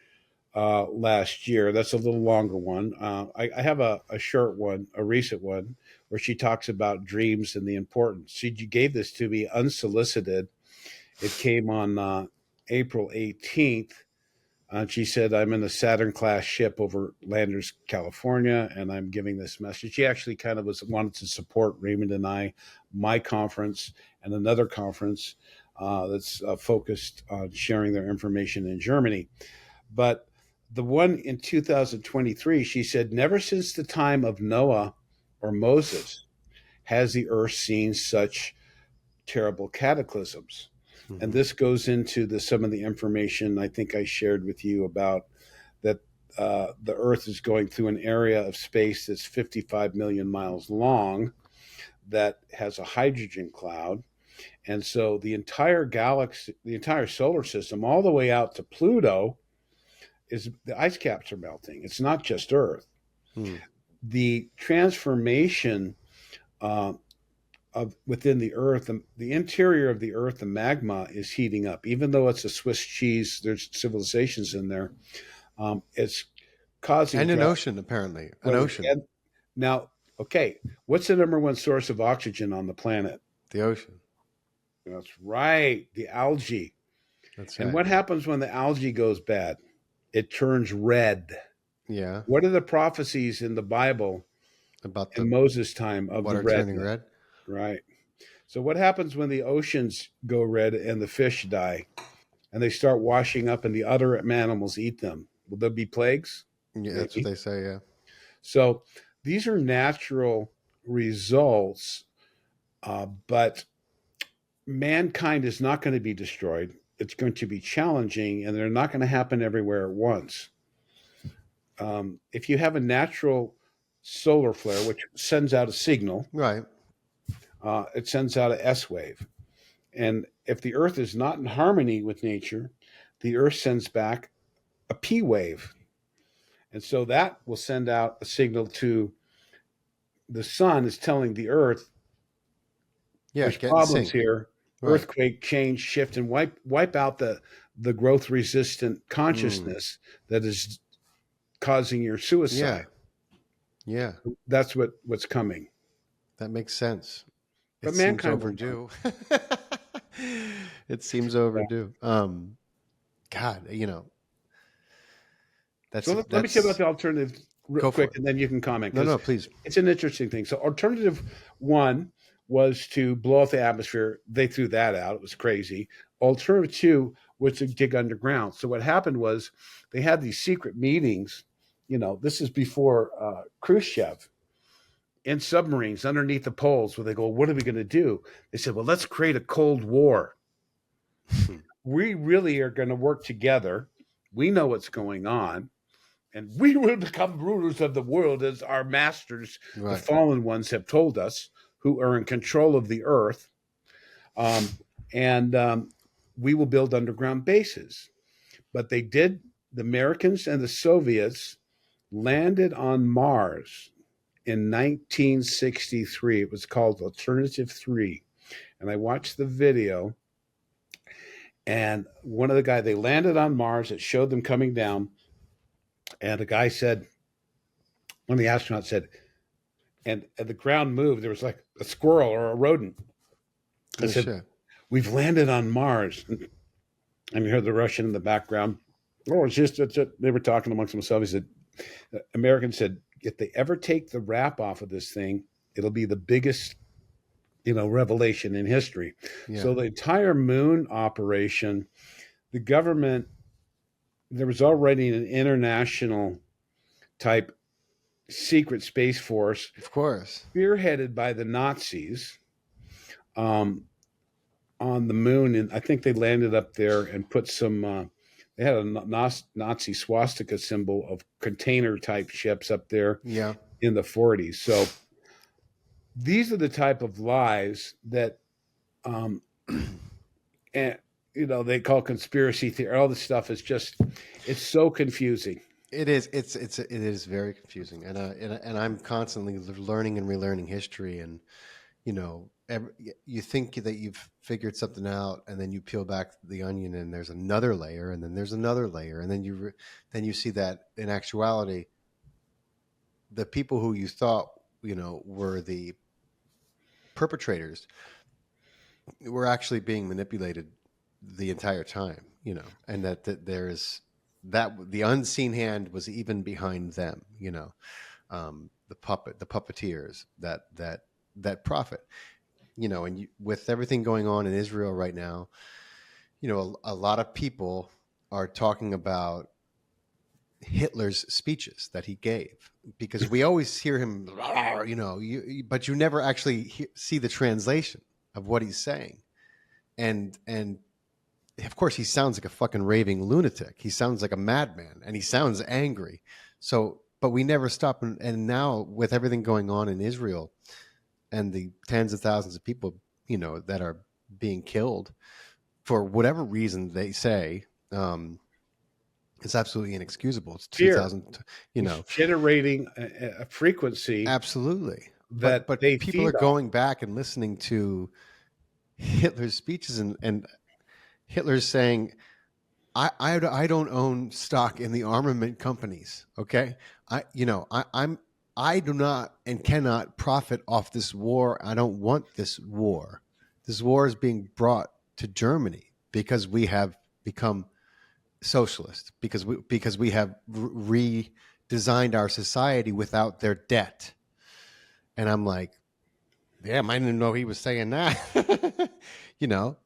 last year. That's a little longer one. I have a short one, a recent one, where she talks about dreams and the importance. She gave this to me unsolicited. It came on April 18th. She said, I'm in a Saturn class ship over Landers, California, and I'm giving this message. She actually kind of wanted to support Raymond and I, my conference, and another conference that's focused on sharing their information in Germany. But the one in 2023, she said, never since the time of Noah or Moses has the earth seen such terrible cataclysms. And Hmm. this goes into some of the information I think I shared with you about that the Earth is going through an area of space that's 55 million miles long that has a hydrogen cloud. And so the entire galaxy, the entire solar system, all the way out to Pluto, is the ice caps are melting. It's not just Earth. Hmm. The transformation uh, of within the earth, the interior of the earth, the magma is heating up. Even though it's a Swiss cheese, there's civilizations in there. It's causing And an drastic ocean, apparently, an weather. ocean, And now, okay, what's the number one source of oxygen on the planet? the ocean. That's right, the algae. That's And right. what happens when the algae goes bad? It turns red. Yeah, What are the prophecies in the Bible about in the Moses' time of the water turning redness? red. Right. So what happens when the oceans go red and the fish die and they start washing up and the other animals eat them? Will there be plagues? Yeah, that's what Maybe. they say. Yeah. So these are natural results, but mankind is not going to be destroyed. It's going to be challenging, and they're not going to happen everywhere at once. If you have a natural solar flare, which sends out a signal, Right. it sends out an S wave. And if the Earth is not in harmony with nature, the Earth sends back a P wave. And so that will send out a signal to the sun, is telling the earth Yeah, there's get in problems sync. here. Right. Earthquake, change, shift, and wipe out the growth resistant Mm. consciousness that is causing your Yeah. suicide. Yeah. That's what's coming. That makes sense. It But seems mankind will learn. overdue. It seems Yeah. overdue. God, So that's let me tell you about that's the alternative real go for quick, it. and then you can comment No, because no, please. it's an interesting thing. So alternative one was to blow up the atmosphere. They threw that out. It was crazy. Alternative two was to dig underground. So what happened was they had these secret meetings. This is before Khrushchev, in submarines underneath the poles, where they go, "What are we going to do?" They said, "Well, let's create a Cold War. We really are going to work together. We know what's going on, and we will become rulers of the world as our masters, the Right. fallen ones, have told us, who are in control of the earth. Um, and we will build underground bases." But they did. The Americans and the Soviets landed on Mars in 1963. It was called Alternative 3. And I watched the video, and one of the guys, they landed on Mars. It showed them coming down. And the guy said, one of the astronauts said, and the ground moved. There was like a squirrel or a rodent. I Oh said, shit. "We've landed on Mars." And you heard the Russian in the background. Oh, they were talking amongst themselves. He said, American said, if they ever take the wrap off of this thing, it'll be the biggest, revelation in history. Yeah. So the entire moon operation, the government, there was already an international type secret space force Of course. spearheaded by the Nazis, um, on the moon, and I think they landed up there and put some. They had a Nazi swastika symbol of container type ships up there Yeah. in the 40s. So these are the type of lies that, um, and they call conspiracy theory. All this stuff is just, it's so confusing. It is. It is very confusing, and I'm constantly learning and relearning history, and you think that you've figured something out, and then you peel back the onion, and there's another layer, and then there's another layer, and then you see that in actuality, the people who you thought were the perpetrators were actually being manipulated the entire time, and that there's that the unseen hand was even behind them, the puppeteers that profit, and with everything going on in Israel right now, a lot of people are talking about Hitler's speeches that he gave, because we always hear him, but you never actually see the translation of what he's saying. And of course he sounds like a fucking raving lunatic. He sounds like a madman, and he sounds angry. So, but we never stop. And now with everything going on in Israel and the tens of thousands of people, that are being killed for whatever reason they say, it's absolutely inexcusable. It's Fear 2000, is generating a frequency absolutely. But that they people are feed off. going back and listening to Hitler's speeches, and Hitler's saying, I don't own stock in the armament companies. Okay. I do not and cannot profit off this war. I don't want this war. This war is being brought to Germany because we have become socialist, because we have redesigned our society without their debt. And I'm like, damn, I didn't know he was saying that.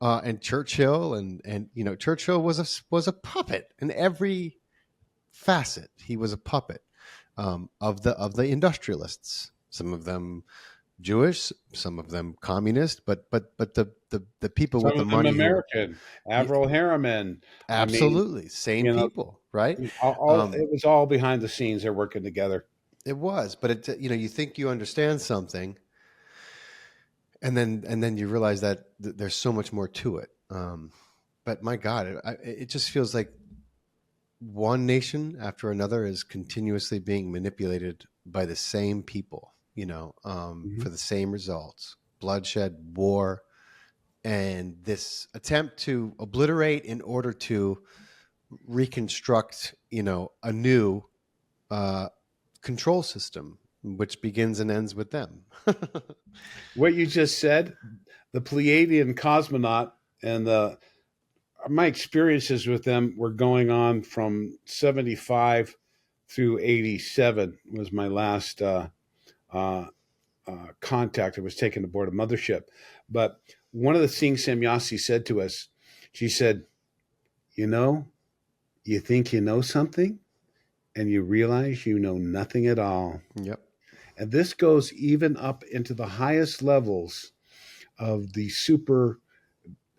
And Churchill, and Churchill was a puppet in every facet. He was a puppet, of the industrialists. Some of them Jewish, some of them communist, but the people with Some the of them money who, American, yeah, Avril Harriman. I mean, absolutely same you know, people, right? it was all behind the scenes. They're working together. It was, but you think you understand something, and then you realize that there's so much more to it. But my God, it just feels like one nation after another is continuously being manipulated by the same people, for Mhm. the same results: bloodshed, war, and this attempt to obliterate in order to reconstruct, a new uh, control system, which begins and ends with them. What you just said, the Pleiadian cosmonaut and my experiences with them were going on from 75 through 87 was my last uh, contact. I was taken aboard a mothership. But one of the things Semyasi said to us, she said, you know, you think you know something and you realize you know nothing at all. Yep. And this goes even up into the highest levels of the super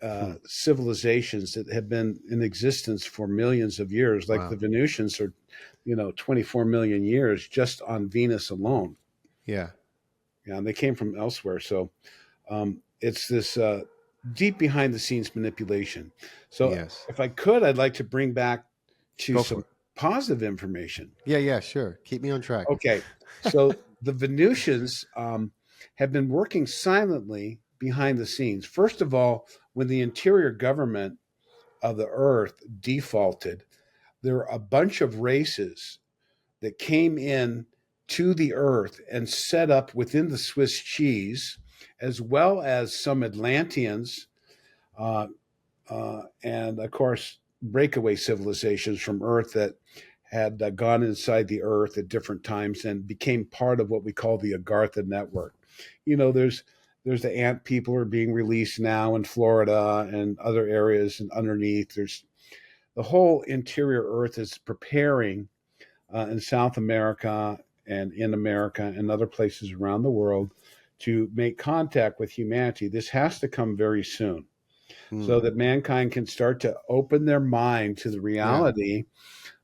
Hmm. civilizations that have been in existence for millions of years, like the Wow. Venusians are, 24 million years just on Venus alone. Yeah. Yeah, and they came from elsewhere. So it's this deep behind the scenes manipulation. So Yes. if I could, I'd like to bring back to Go for some it. positive information. Yeah. Yeah. Sure. Keep me on track. Okay, so the Venusians have been working silently behind the scenes. First of all, when the interior government of the Earth defaulted, there were a bunch of races that came in to the Earth and set up within the Swiss cheese, as well as some Atlanteans, uh, and of course, breakaway civilizations from Earth that had gone inside the Earth at different times and became part of what we call the Agartha network. There's the ant people are being released now in Florida and other areas, and underneath there's the whole interior Earth is preparing in South America and in America and other places around the world to make contact with humanity. This has to come very soon Hmm. so that mankind can start to open their mind to the Yeah. reality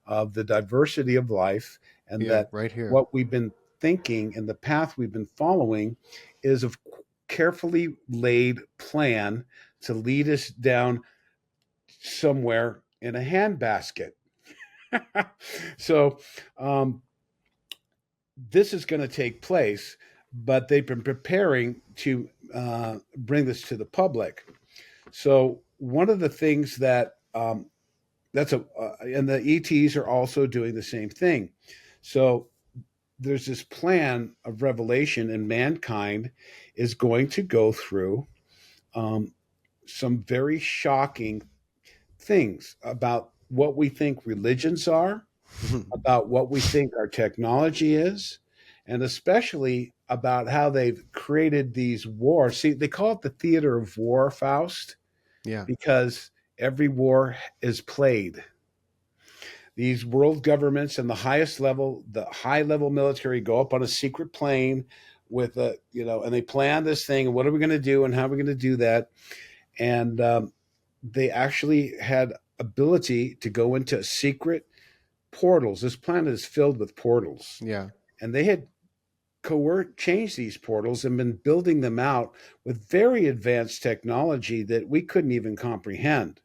of the diversity of life, and Yeah. that Right here. what we've been thinking and the path we've been following is a carefully laid plan to lead us down somewhere in a handbasket. So um, this is going to take place, but they've been preparing to bring this to the public. So one of the things that and the ETs are also doing the same thing. So there's this plan of revelation, and mankind is going to go through um, some very shocking things about what we think religions are, about what we think our technology is, and especially about how they've created these wars. See, they call it the theater of war, Faust, Yeah. because every war is played. These world governments and the highest level, the high level military, go up on a secret plane with and they plan this thing. And what are we going to do, and how are we going to do that? And they actually had ability to go into secret portals. This planet is filled with portals, Yeah. and they had changed these portals and been building them out with very advanced technology that we couldn't even comprehend.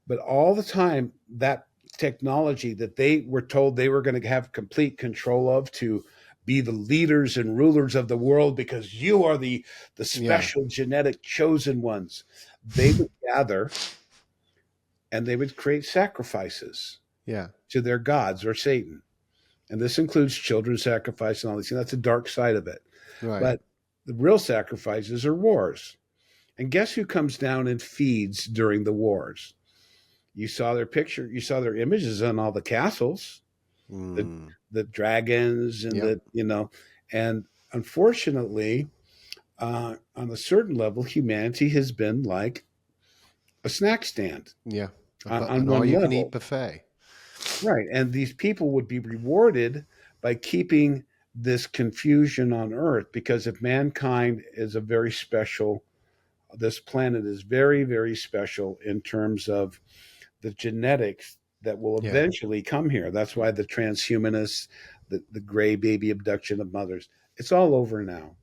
But all the time, that technology that they were told they were going to have complete control of to be the leaders and rulers of the world because you are the Yeah. special genetic chosen ones, they would gather and they would create sacrifices Yeah. to their gods or Satan. And this includes children sacrifice and all these things. That's a dark side of it. Right. But the real sacrifices are wars. And guess who comes down and feeds during the wars? You saw their picture, you saw their images on all the castles, the Mm. the dragons and Yep. and unfortunately, on a certain level, humanity has been like a snack stand Yeah. on An one all-you-can-eat level. buffet. Right. And these people would be rewarded by keeping this confusion on Earth because if mankind is a very special, this planet is very, very special in terms of the genetics that will Yeah. eventually come here. That's why the transhumanists, the gray baby abduction of mothers, it's all over now.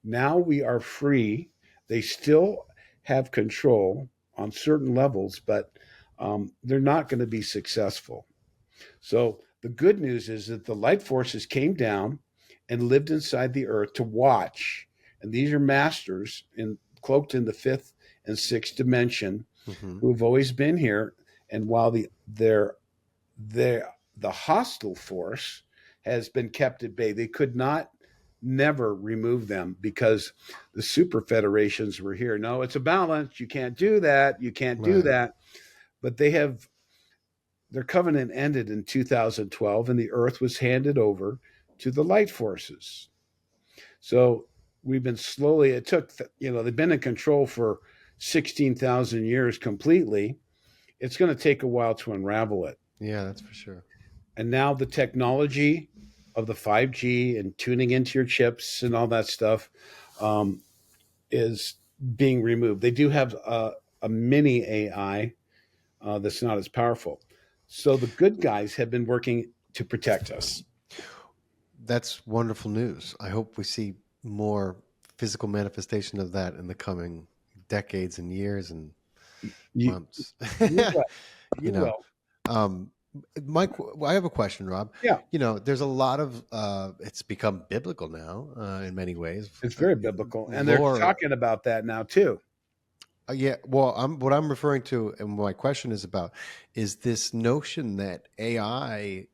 Now we are free. They still have control on certain levels, but they're not going to be successful. So the good news is that the light forces came down and lived inside the earth to watch. And these are masters cloaked in the fifth and sixth dimension Hmm. who have always been here. And while the hostile force has been kept at bay, they could not never remove them because the super federations were here. No, it's a balance. You can't do that. You can't do Right. that. But their covenant ended in 2012 and the earth was handed over to the light forces. So we've been slowly, it took, they've been in control for 16,000 years completely. It's going to take a while to unravel it. Yeah, that's for sure. And now the technology of the 5G and tuning into your chips and all that stuff um, is being removed. They do have a mini AI that's not as powerful. So the good guys have been working to protect us. That's wonderful news. I hope we see more physical manifestation of that in the coming decades and years and You, months. you will. you You know, will. um, Mike, I have a question, Rob. Yeah, There's a lot of it's become biblical now in many ways. it's very biblical, and they're Lore, talking about that now too. yeah. Well, what I'm referring to, and what my question is about, is this notion that AI.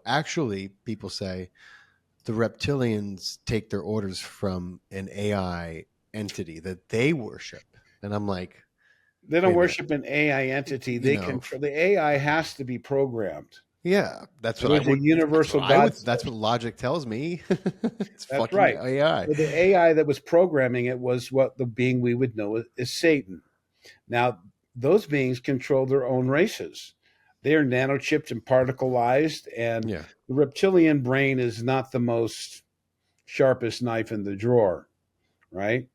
Actually, people say the reptilians take their orders from an AI entity that they worship. And I'm like, They don't wait a minute, worship an AI entity. you They know, control the AI has to be programmed. yeah, that's what I There's a would, universal God that's system. what logic tells me. It's That's fucking right. AI. So the AI that was programming it was what the being we would know is Satan. Now, those beings control their own races. They are nanochipped and particleized, and Yeah. the reptilian brain is not the most sharpest knife in the drawer, right?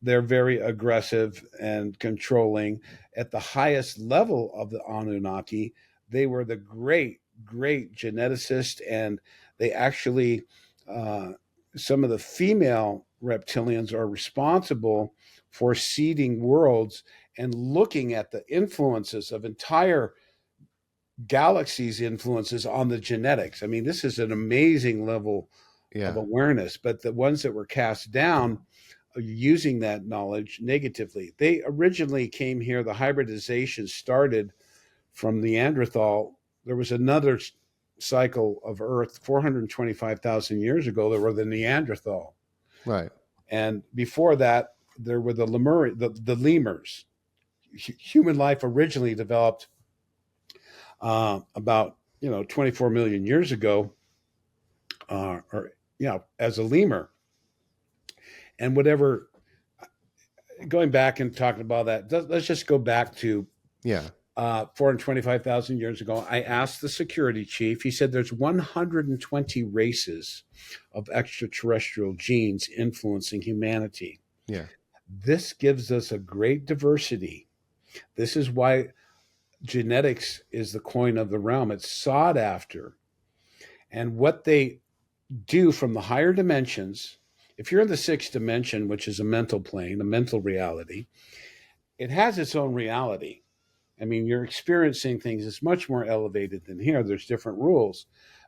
They're very aggressive and controlling. At the highest level of the Anunnaki, they were the great geneticists, and they actually, uh, some of the female reptilians are responsible for seeding worlds and looking at the influences of entire galaxies' influences on the genetics. I mean, this is an amazing level of Yeah. awareness, but the ones that were cast down using that knowledge negatively. They originally came here, the hybridization started from Neanderthal. There was another cycle of Earth 425,000 years ago. There were the Neanderthal. Right. And before that, there were the lemurs. Human life originally developed about 24 million years ago, or as a lemur, and whatever. Going back and talking about that, let's just go back to Yeah. 425,000 years ago. I asked the security chief. He said there's 120 races of extraterrestrial genes influencing humanity. Yeah. This gives us a great diversity. This is why genetics is the coin of the realm. It's sought after. And what they do from the higher dimensions, if you're in the sixth dimension, which is a mental plane, a mental reality, it has its own reality. I mean, you're experiencing things that's much more elevated than here. There's different rules.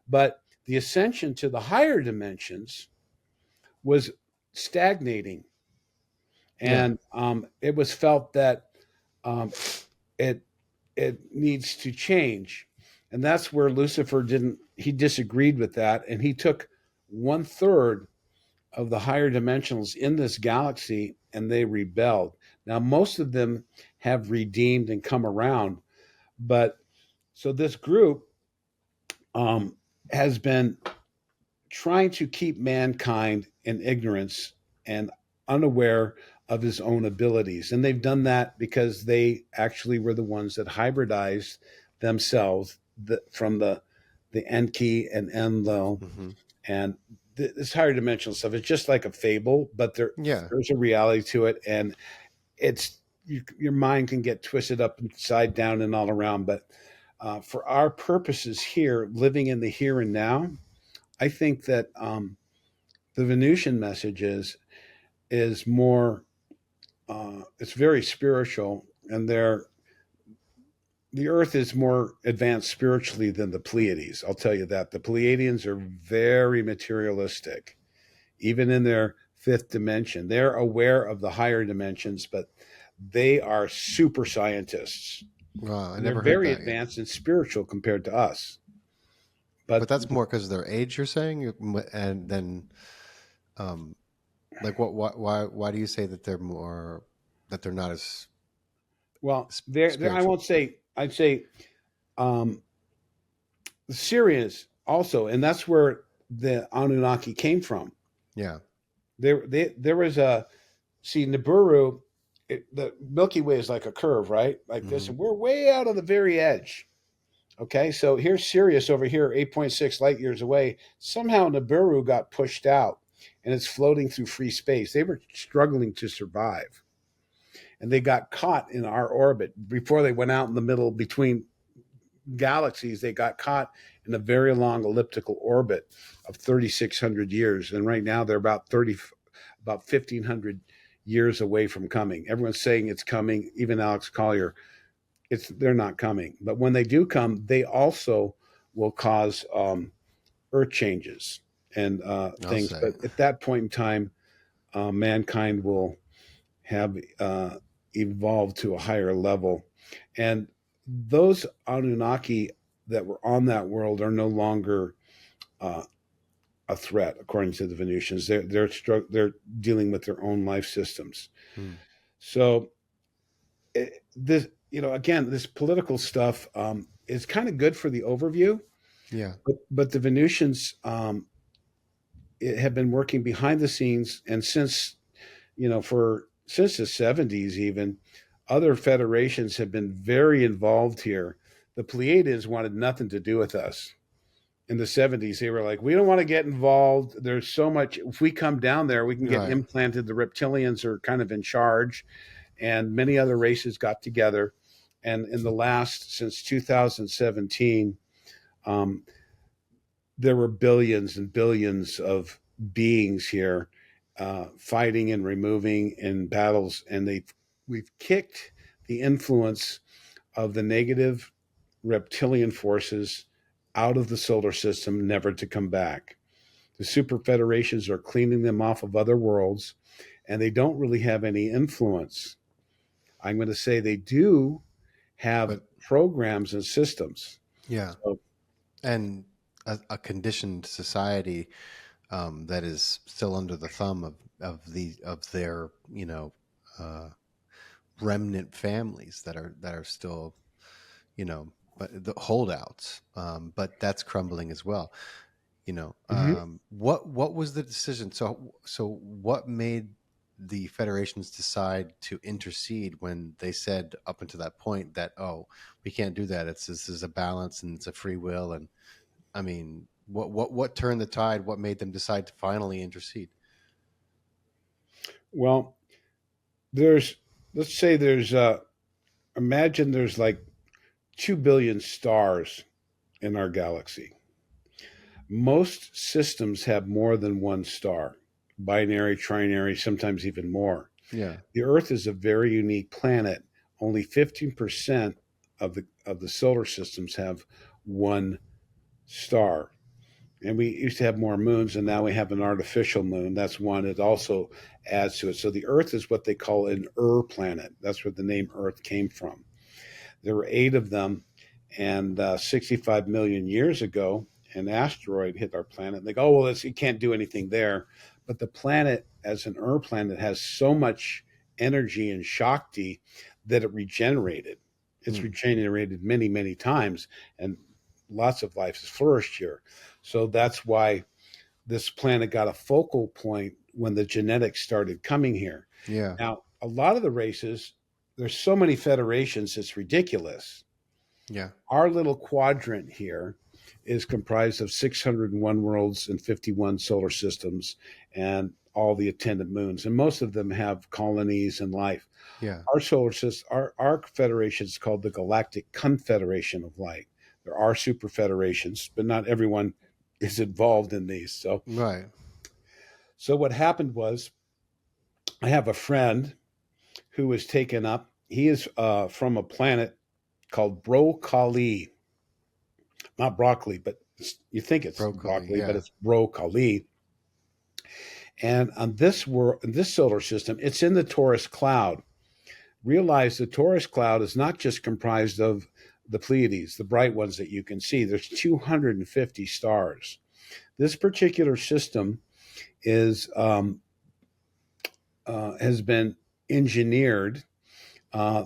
But the ascension to the higher dimensions was stagnating. Yeah. And it was felt that um, it, it needs to change. And that's where Lucifer he disagreed with that. And he took 1/3 of the higher dimensionals in this galaxy and they rebelled. Now, most of them have redeemed and come around. But so this group has been trying to keep mankind in ignorance and unaware of his own abilities. And they've done that because they actually were the ones that hybridized themselves from the Enki and Enlil. Hmm. And this higher dimensional stuff is just like a fable, but Yeah. there's a reality to it. And it's your mind can get twisted up and side down and all around. But for our purposes here, living in the here and now, I think that the Venusian message is more. It's very spiritual, and the Earth is more advanced spiritually than the Pleiades. I'll tell you that. The Pleiadians are very materialistic, even in their fifth dimension. They're aware of the higher dimensions, but they are super scientists. Wow, I And they're never heard very that yet. advanced and spiritual compared to us. But But that's more because of their age, you're saying, and then, um, like, why do you say that they're more that they're not as well, there I spiritual? won't say. I'd say um, the Syrians also, and that's where the Anunnaki came from. Yeah. There was a see Nibiru. The Milky Way is like a curve, right? Like this, Hmm. and we're way out on the very edge. Okay, so here's Sirius over here, 8.6 light years away. Somehow Nibiru got pushed out, and it's floating through free space. They were struggling to survive, and they got caught in our orbit before they went out in the middle between galaxies. They got caught in a very long elliptical orbit of 3,600 years, and right now they're about 1,500 years away from coming. Everyone's saying it's coming. Even Alex Collier, they're not coming. But when they do come, they also will cause earth changes and I'll things. say. But at that point in time, mankind will have evolved to a higher level. And those Anunnaki that were on that world are no longer uh, a threat, according to the Venusians. They're dealing with their own life systems. Hmm. So this, again, this political stuff is kind of good for the overview, Yeah. but the Venusians have been working behind the scenes, and since the 70s, even other federations have been very involved here. The Pleiadians wanted nothing to do with us. In the 70s, they were like, we don't want to get involved. There's so much. If we come down there, we can get Right. implanted. The reptilians are kind of in charge, and many other races got together. And in the last, since 2017, um, there were billions and billions of beings here fighting and removing in battles, and we've kicked the influence of the negative reptilian forces out of the solar system, never to come back. The super federations are cleaning them off of other worlds, and they don't really have any influence. I'm going to say they do have But programs and systems. yeah, So, and a conditioned society that is still under the thumb of their uh, remnant families that are still but the holdouts. But that's crumbling as well. mhm. What was the decision? So what made the federations decide to intercede when they said up until that point that, oh, we can't do that, this is a balance and it's a free will? And I mean, what turned the tide? What made them decide to finally intercede? Well, there's, let's say imagine there's like 2 billion stars in our galaxy. Most systems have more than one star, binary, trinary, sometimes even more. Yeah. The Earth is a very unique planet. Only 15% of the solar systems have one star. And we used to have more moons, and now we have an artificial moon. That's one. It also adds to it. So the Earth is what they call an planet. That's where the name Earth came from. There were 8 of them, and 65 million years ago, an asteroid hit our planet. And they go, oh, well, you can't do anything there. But the planet, as an planet, has so much energy and Shakti that it regenerated. It's Hmm. regenerated many, many times, and lots of life has flourished here. So that's why this planet got a focal point when the genetics started coming here. Yeah. Now, a lot of the races, there's so many federations, it's ridiculous. Yeah. Our little quadrant here is comprised of 601 worlds and 51 solar systems and all the attendant moons, and most of them have colonies and life. Yeah. Our solar system, our federation is called the Galactic Confederation of Light. There are super federations, but not everyone is involved in these. Right. So what happened was, I have a friend who was taken up. He is from a planet called broccoli, not broccoli, but you think it's Broccoli, broccoli, but yeah. it's broccoli. And on this world, this solar system, it's in the Taurus cloud. Realize the Taurus cloud is not just comprised of the Pleiades, the bright ones that you can see. There's 250 stars. This particular system is has been engineered. Uh,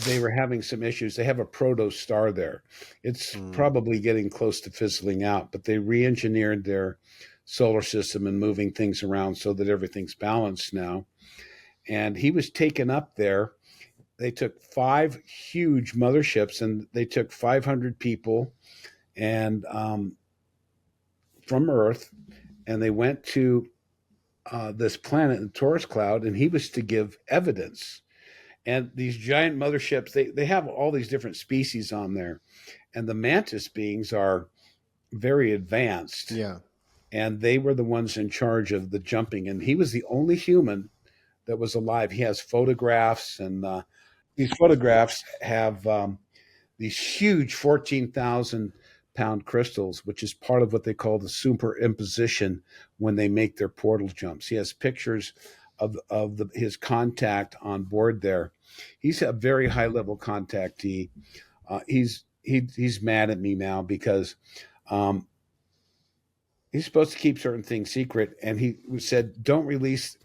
they were having some issues. They have a proto star there. It's Mm. probably getting close to fizzling out, but they re-engineered their solar system and moving things around so that everything's balanced now. And he was taken up there. They took 5 huge motherships and they took 500 people and from Earth, and they went to this planet in the Taurus cloud, and he was to give evidence. And these giant motherships, they have all these different species on there, and the mantis beings are very advanced. Yeah. And they were the ones in charge of the jumping, and he was the only human that was alive. He has photographs, and these photographs have these huge 14,000-pound crystals, which is part of what they call the superimposition when they make their portal jumps. He has pictures of his contact on board there. He's a very high level contactee. He's mad at me now because um, he's supposed to keep certain things secret, and he said, "Don't release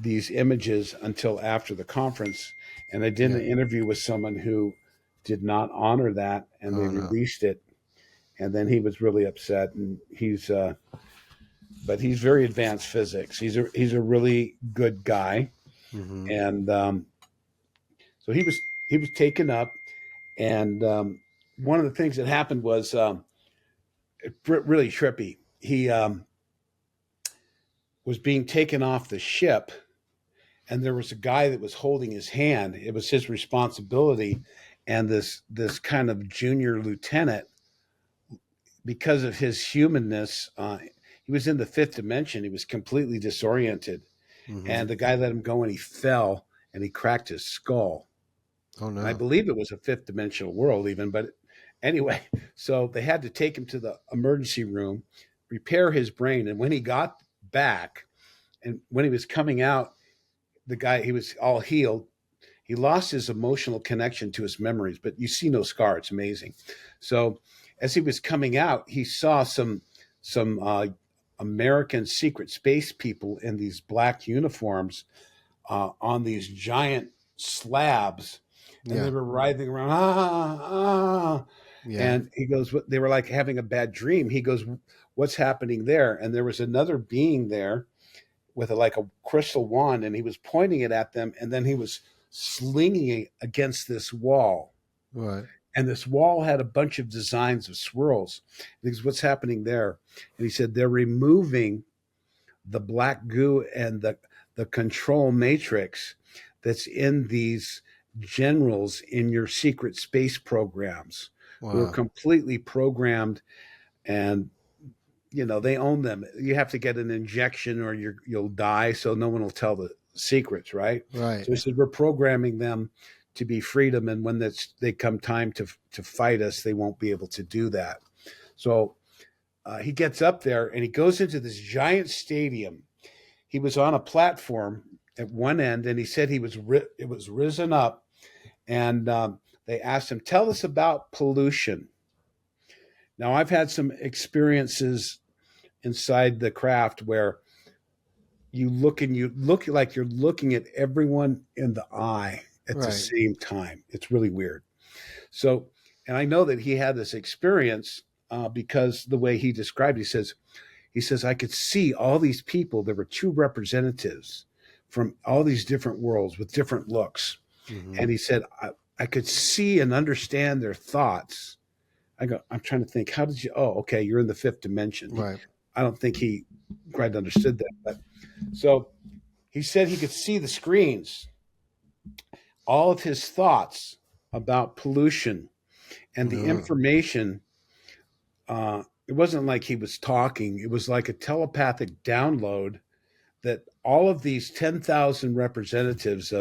these images until after the conference." And I did Yeah. an interview with someone who did not honor that, and they Oh no. released it. And then he was really upset. And but he's very advanced physics. He's a really good guy, Hmm. and so he was taken up. And one of the things that happened was really trippy. He was being taken off the ship, and there was a guy that was holding his hand. It was his responsibility, and this kind of junior lieutenant, because of his humanness, he was in the 5th dimension. He was completely disoriented, Hmm. and the guy let him go, and he fell and he cracked his skull. Oh And I no. believe it was a 5th dimensional world, even. But anyway, so they had to take him to the emergency room, repair his brain, and when he got back, and when he was coming out, the guy, he was all healed. He lost his emotional connection to his memories, but you see no scar. It's amazing. So as he was coming out, he saw some American secret space people in these black uniforms on these giant slabs, and they Yeah. were writhing around. Yeah. And he goes, they were like having a bad dream. He goes, "What's happening there?" And there was another being there with like a crystal wand, and he was pointing it at them, and then he was slinging it against this wall. Right. And this wall had a bunch of designs of swirls. Because what's happening there? And he said they're removing the black goo and the control matrix that's in these generals in your secret space programs who are Wow. completely programmed, and they own them. You have to get an injection or you'll die, so no one will tell the secrets, right? Right. So he said we're programming them to be freedom, and when they come time to fight us, they won't be able to do that. So he gets up there and he goes into this giant stadium. He was on a platform at one end, and he said it was risen up, and they asked him, "Tell us about pollution." Now, I've had some experiences inside the craft where you look like you're looking at everyone in the eye at the Right. same time. It's really weird. So, and I know that he had this experience because the way he described it, he says I could see all these people. There were 2 representatives from all these different worlds with different looks, Hmm. and he said I could see and understand their thoughts. I'm trying to think. How did you? Oh, okay, you're in the 5th dimension. Right. I don't think he quite understood that, but so he said he could see the screens, all of his thoughts about pollution and the No. information. It wasn't like he was talking, it was like a telepathic download that all of these 10,000 representatives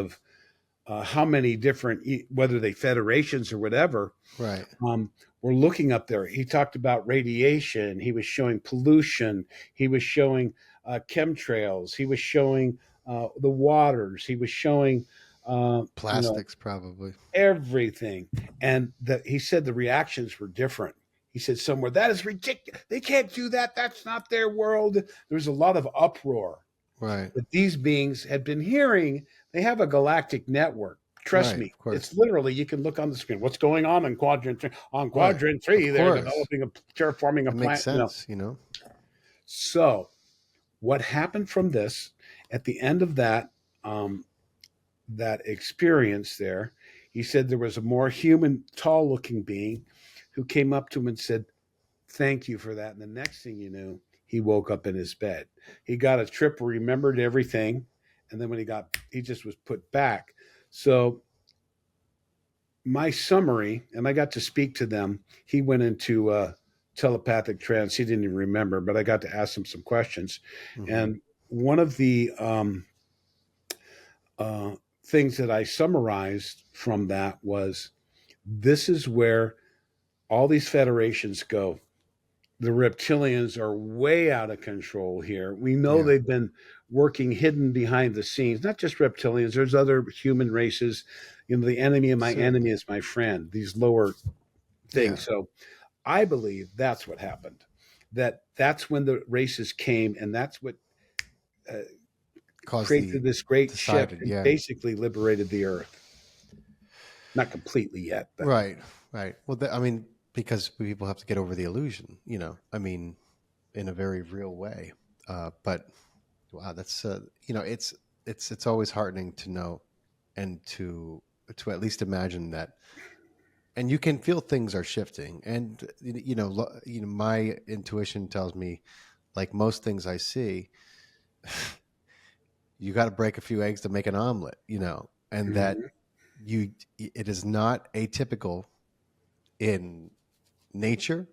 how many different, whether they federations or whatever, Right. were looking up there. He talked about radiation. He was showing pollution. He was showing chemtrails. He was showing the waters. He was showing, Plastics, probably. everything. And he said the reactions were different. He said somewhere, that is ridiculous. They can't do that. That's not their world. There was a lot of uproar Right. that these beings had been hearing. They have a galactic network. Trust Right. me, Of course. it's literally, you can look on the screen. What's going on in quadrant 3? On Right. quadrant 3, Of they're course. developing terraforming a It makes planet. sense, you know. So, what happened from this at the end of that experience there, he said there was a more human, tall looking being who came up to him and said, "Thank you for that." And the next thing you knew, he woke up in his bed. He got a trip, remembered everything. And then when he just was put back. So my summary, and I got to speak to them, he went into telepathic trance. He didn't even remember, but I got to ask him some questions. Mm-hmm. And one of the things that I summarized from that was, this is where all these federations go. The reptilians are way out of control here. We know they've been working hidden behind the scenes, not just reptilians. There's other human races. The enemy of my enemy is my friend, these lower things. So I believe that's what happened. That's when the races came, and that's what created this great shift and basically liberated the earth. Not completely yet. But. Right. Well, I mean, because people have to get over the illusion, I mean, in a very real way. But wow, that's it's always heartening to know, and to at least imagine that, and you can feel things are shifting. And my intuition tells me, like most things I see, you got to break a few eggs to make an omelet, and that it is not atypical in nature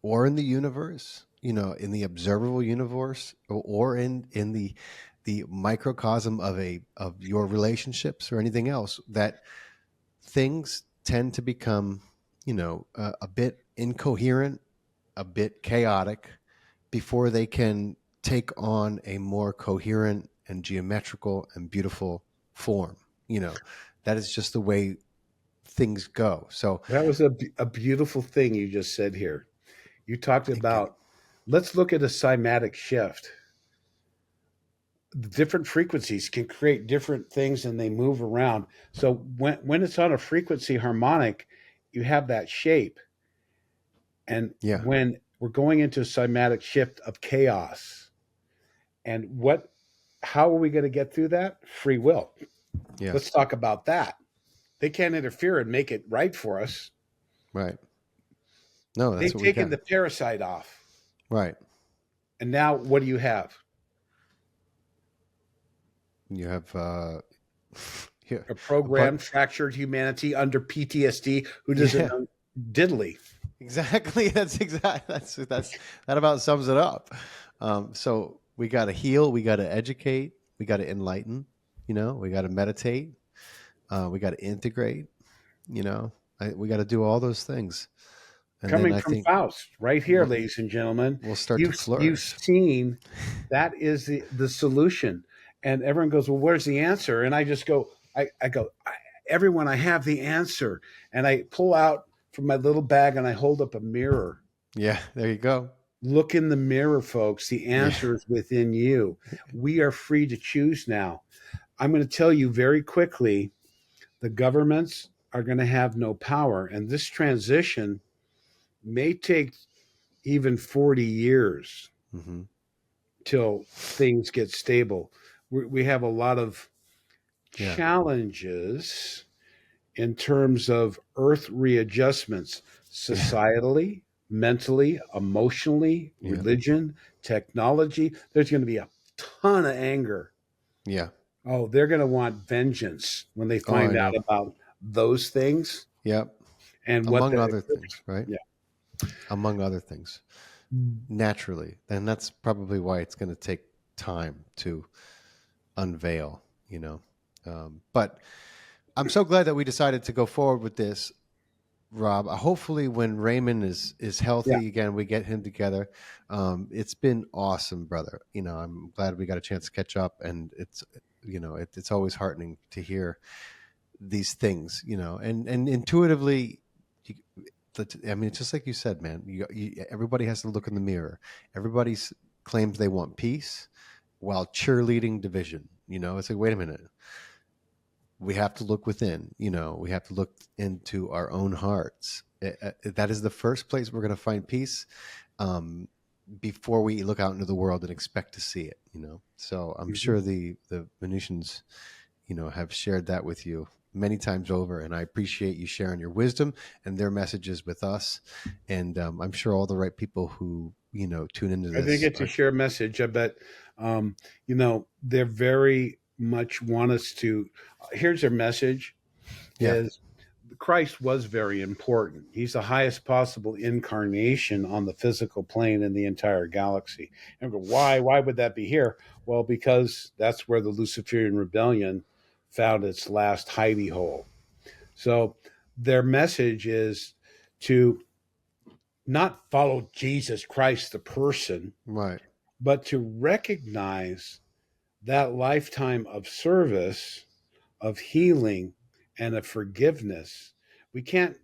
or in the universe, in the observable universe, or in the microcosm of your relationships or anything else, that things tend to become, a bit incoherent, a bit chaotic, before they can take on a more coherent and geometrical and beautiful form. That is just the way things go. So that was a beautiful thing you just said here. You talked about, let's look at a cymatic shift. The different frequencies can create different things, and they move around. So when it's on a frequency harmonic, you have that shape. And when we're going into a cymatic shift of chaos, and how are we going to get through that? Free will. Let's talk about that. They can't interfere and make it right for us. Right. No, they've taken the parasite off. Right. And now what do you have? You have a programmed, fractured humanity under PTSD who doesn't know diddly. Exactly. That about sums it up. So we got to heal, we got to educate, we got to enlighten, we got to meditate, we got to integrate, we got to do all those things. And coming from Faust, right here, ladies and gentlemen, we'll start to flourish. You've seen that is the solution. And everyone goes, well, where's the answer? And I just go, I everyone, I have the answer. And I pull out from my little bag and I hold up a mirror. Yeah, there you go. Look in the mirror, folks. The answer is within you. We are free to choose now. I'm going to tell you very quickly, the governments are going to have no power. And this transition may take even 40 years till things get stable. We have a lot of challenges in terms of earth readjustments, societally, mentally, emotionally, religion, technology. There's going to be a ton of anger. Yeah. Oh, they're going to want vengeance when they find out about those things. Yep. And among other things, right? Yeah. Among other things, naturally. And that's probably why it's going to take time to unveil, but I'm so glad that we decided to go forward with this, Rob. Hopefully, when Raymond is Yeah. healthy again, we get him together. It's been awesome, brother. I'm glad we got a chance to catch up, and it's always heartening to hear these things, and intuitively. I mean, it's just like you said, man. Everybody has to look in the mirror. Everybody claims they want peace while cheerleading division. It's like, wait a minute. We have to look within. We have to look into our own hearts. That is the first place we're going to find peace, before we look out into the world and expect to see it. So I'm Mhm. sure the Venusians, have shared that with you many times over, and I appreciate you sharing your wisdom and their messages with us. And I'm sure all the right people who tune into I didn't this get to are. share a message. I bet, they're very much want us to. Here's their message: Yeah. is Christ was very important. He's the highest possible incarnation on the physical plane in the entire galaxy. And go, why? Why would that be here? Well, because that's where the Luciferian rebellion found its last hidey hole. So their message is to not follow Jesus Christ, the person, Right. but to recognize that lifetime of service, of healing, and of forgiveness. We can't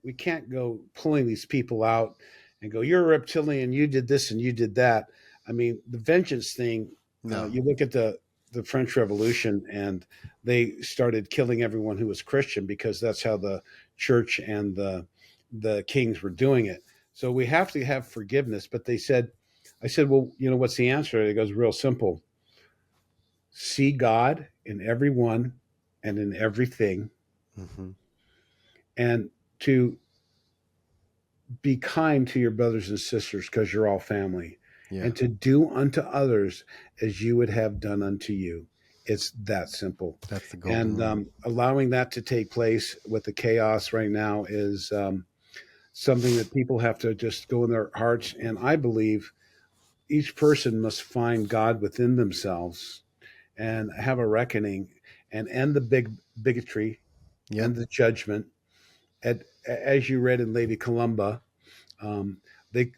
go pulling these people out and go, you're a reptilian, you did this and you did that. I mean, the vengeance thing. No. You look at the French Revolution, and they started killing everyone who was Christian because that's how the church and the kings were doing it. So we have to have forgiveness. But I said, well, what's the answer? It goes real simple: see God in everyone and in everything, Hmm. and to be kind to your brothers and sisters because you're all family, Yeah. and to do unto others as you would have done unto you. It's that simple. That's the golden And rule. allowing that to take place with the chaos right now is something that people have to just go in their hearts. And I believe each person must find God within themselves and have a reckoning and end the bigotry Yep. and the judgment. As you read in Lady Columba, um, they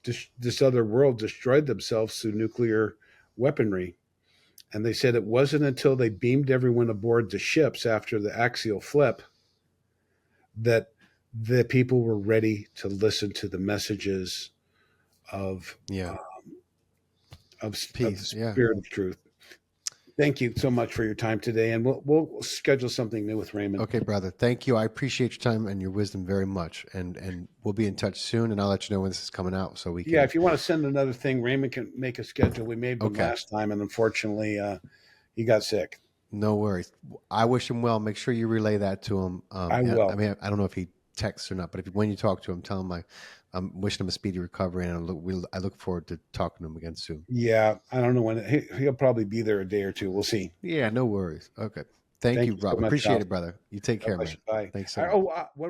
this other world destroyed themselves through nuclear weaponry, and they said it wasn't until they beamed everyone aboard the ships after the axial flip that the people were ready to listen to the messages of Yeah. uh, of the Peace. Yeah. spirit of truth. Thank you so much for your time today, and we'll schedule something new with Raymond. Okay, brother. Thank you. I appreciate your time and your wisdom very much. And we'll be in touch soon, and I'll let you know when this is coming out so we Yeah, can. if you want to send another thing, Raymond can make a schedule. We made one Okay. last time, and unfortunately, he got sick. No worries. I wish him well. Make sure you relay that to him. I I will. mean, I don't know if he texts or not, but when you talk to him, tell him I'm wishing him a speedy recovery, and I look forward to talking to him again soon. Yeah, I don't know when he'll probably be there a day or two. We'll see. Yeah, no worries. Okay. Thank Thank you, you so Rob. much, Appreciate Val. it, brother. You take God care, bless man. you. Bye. Thanks so much. One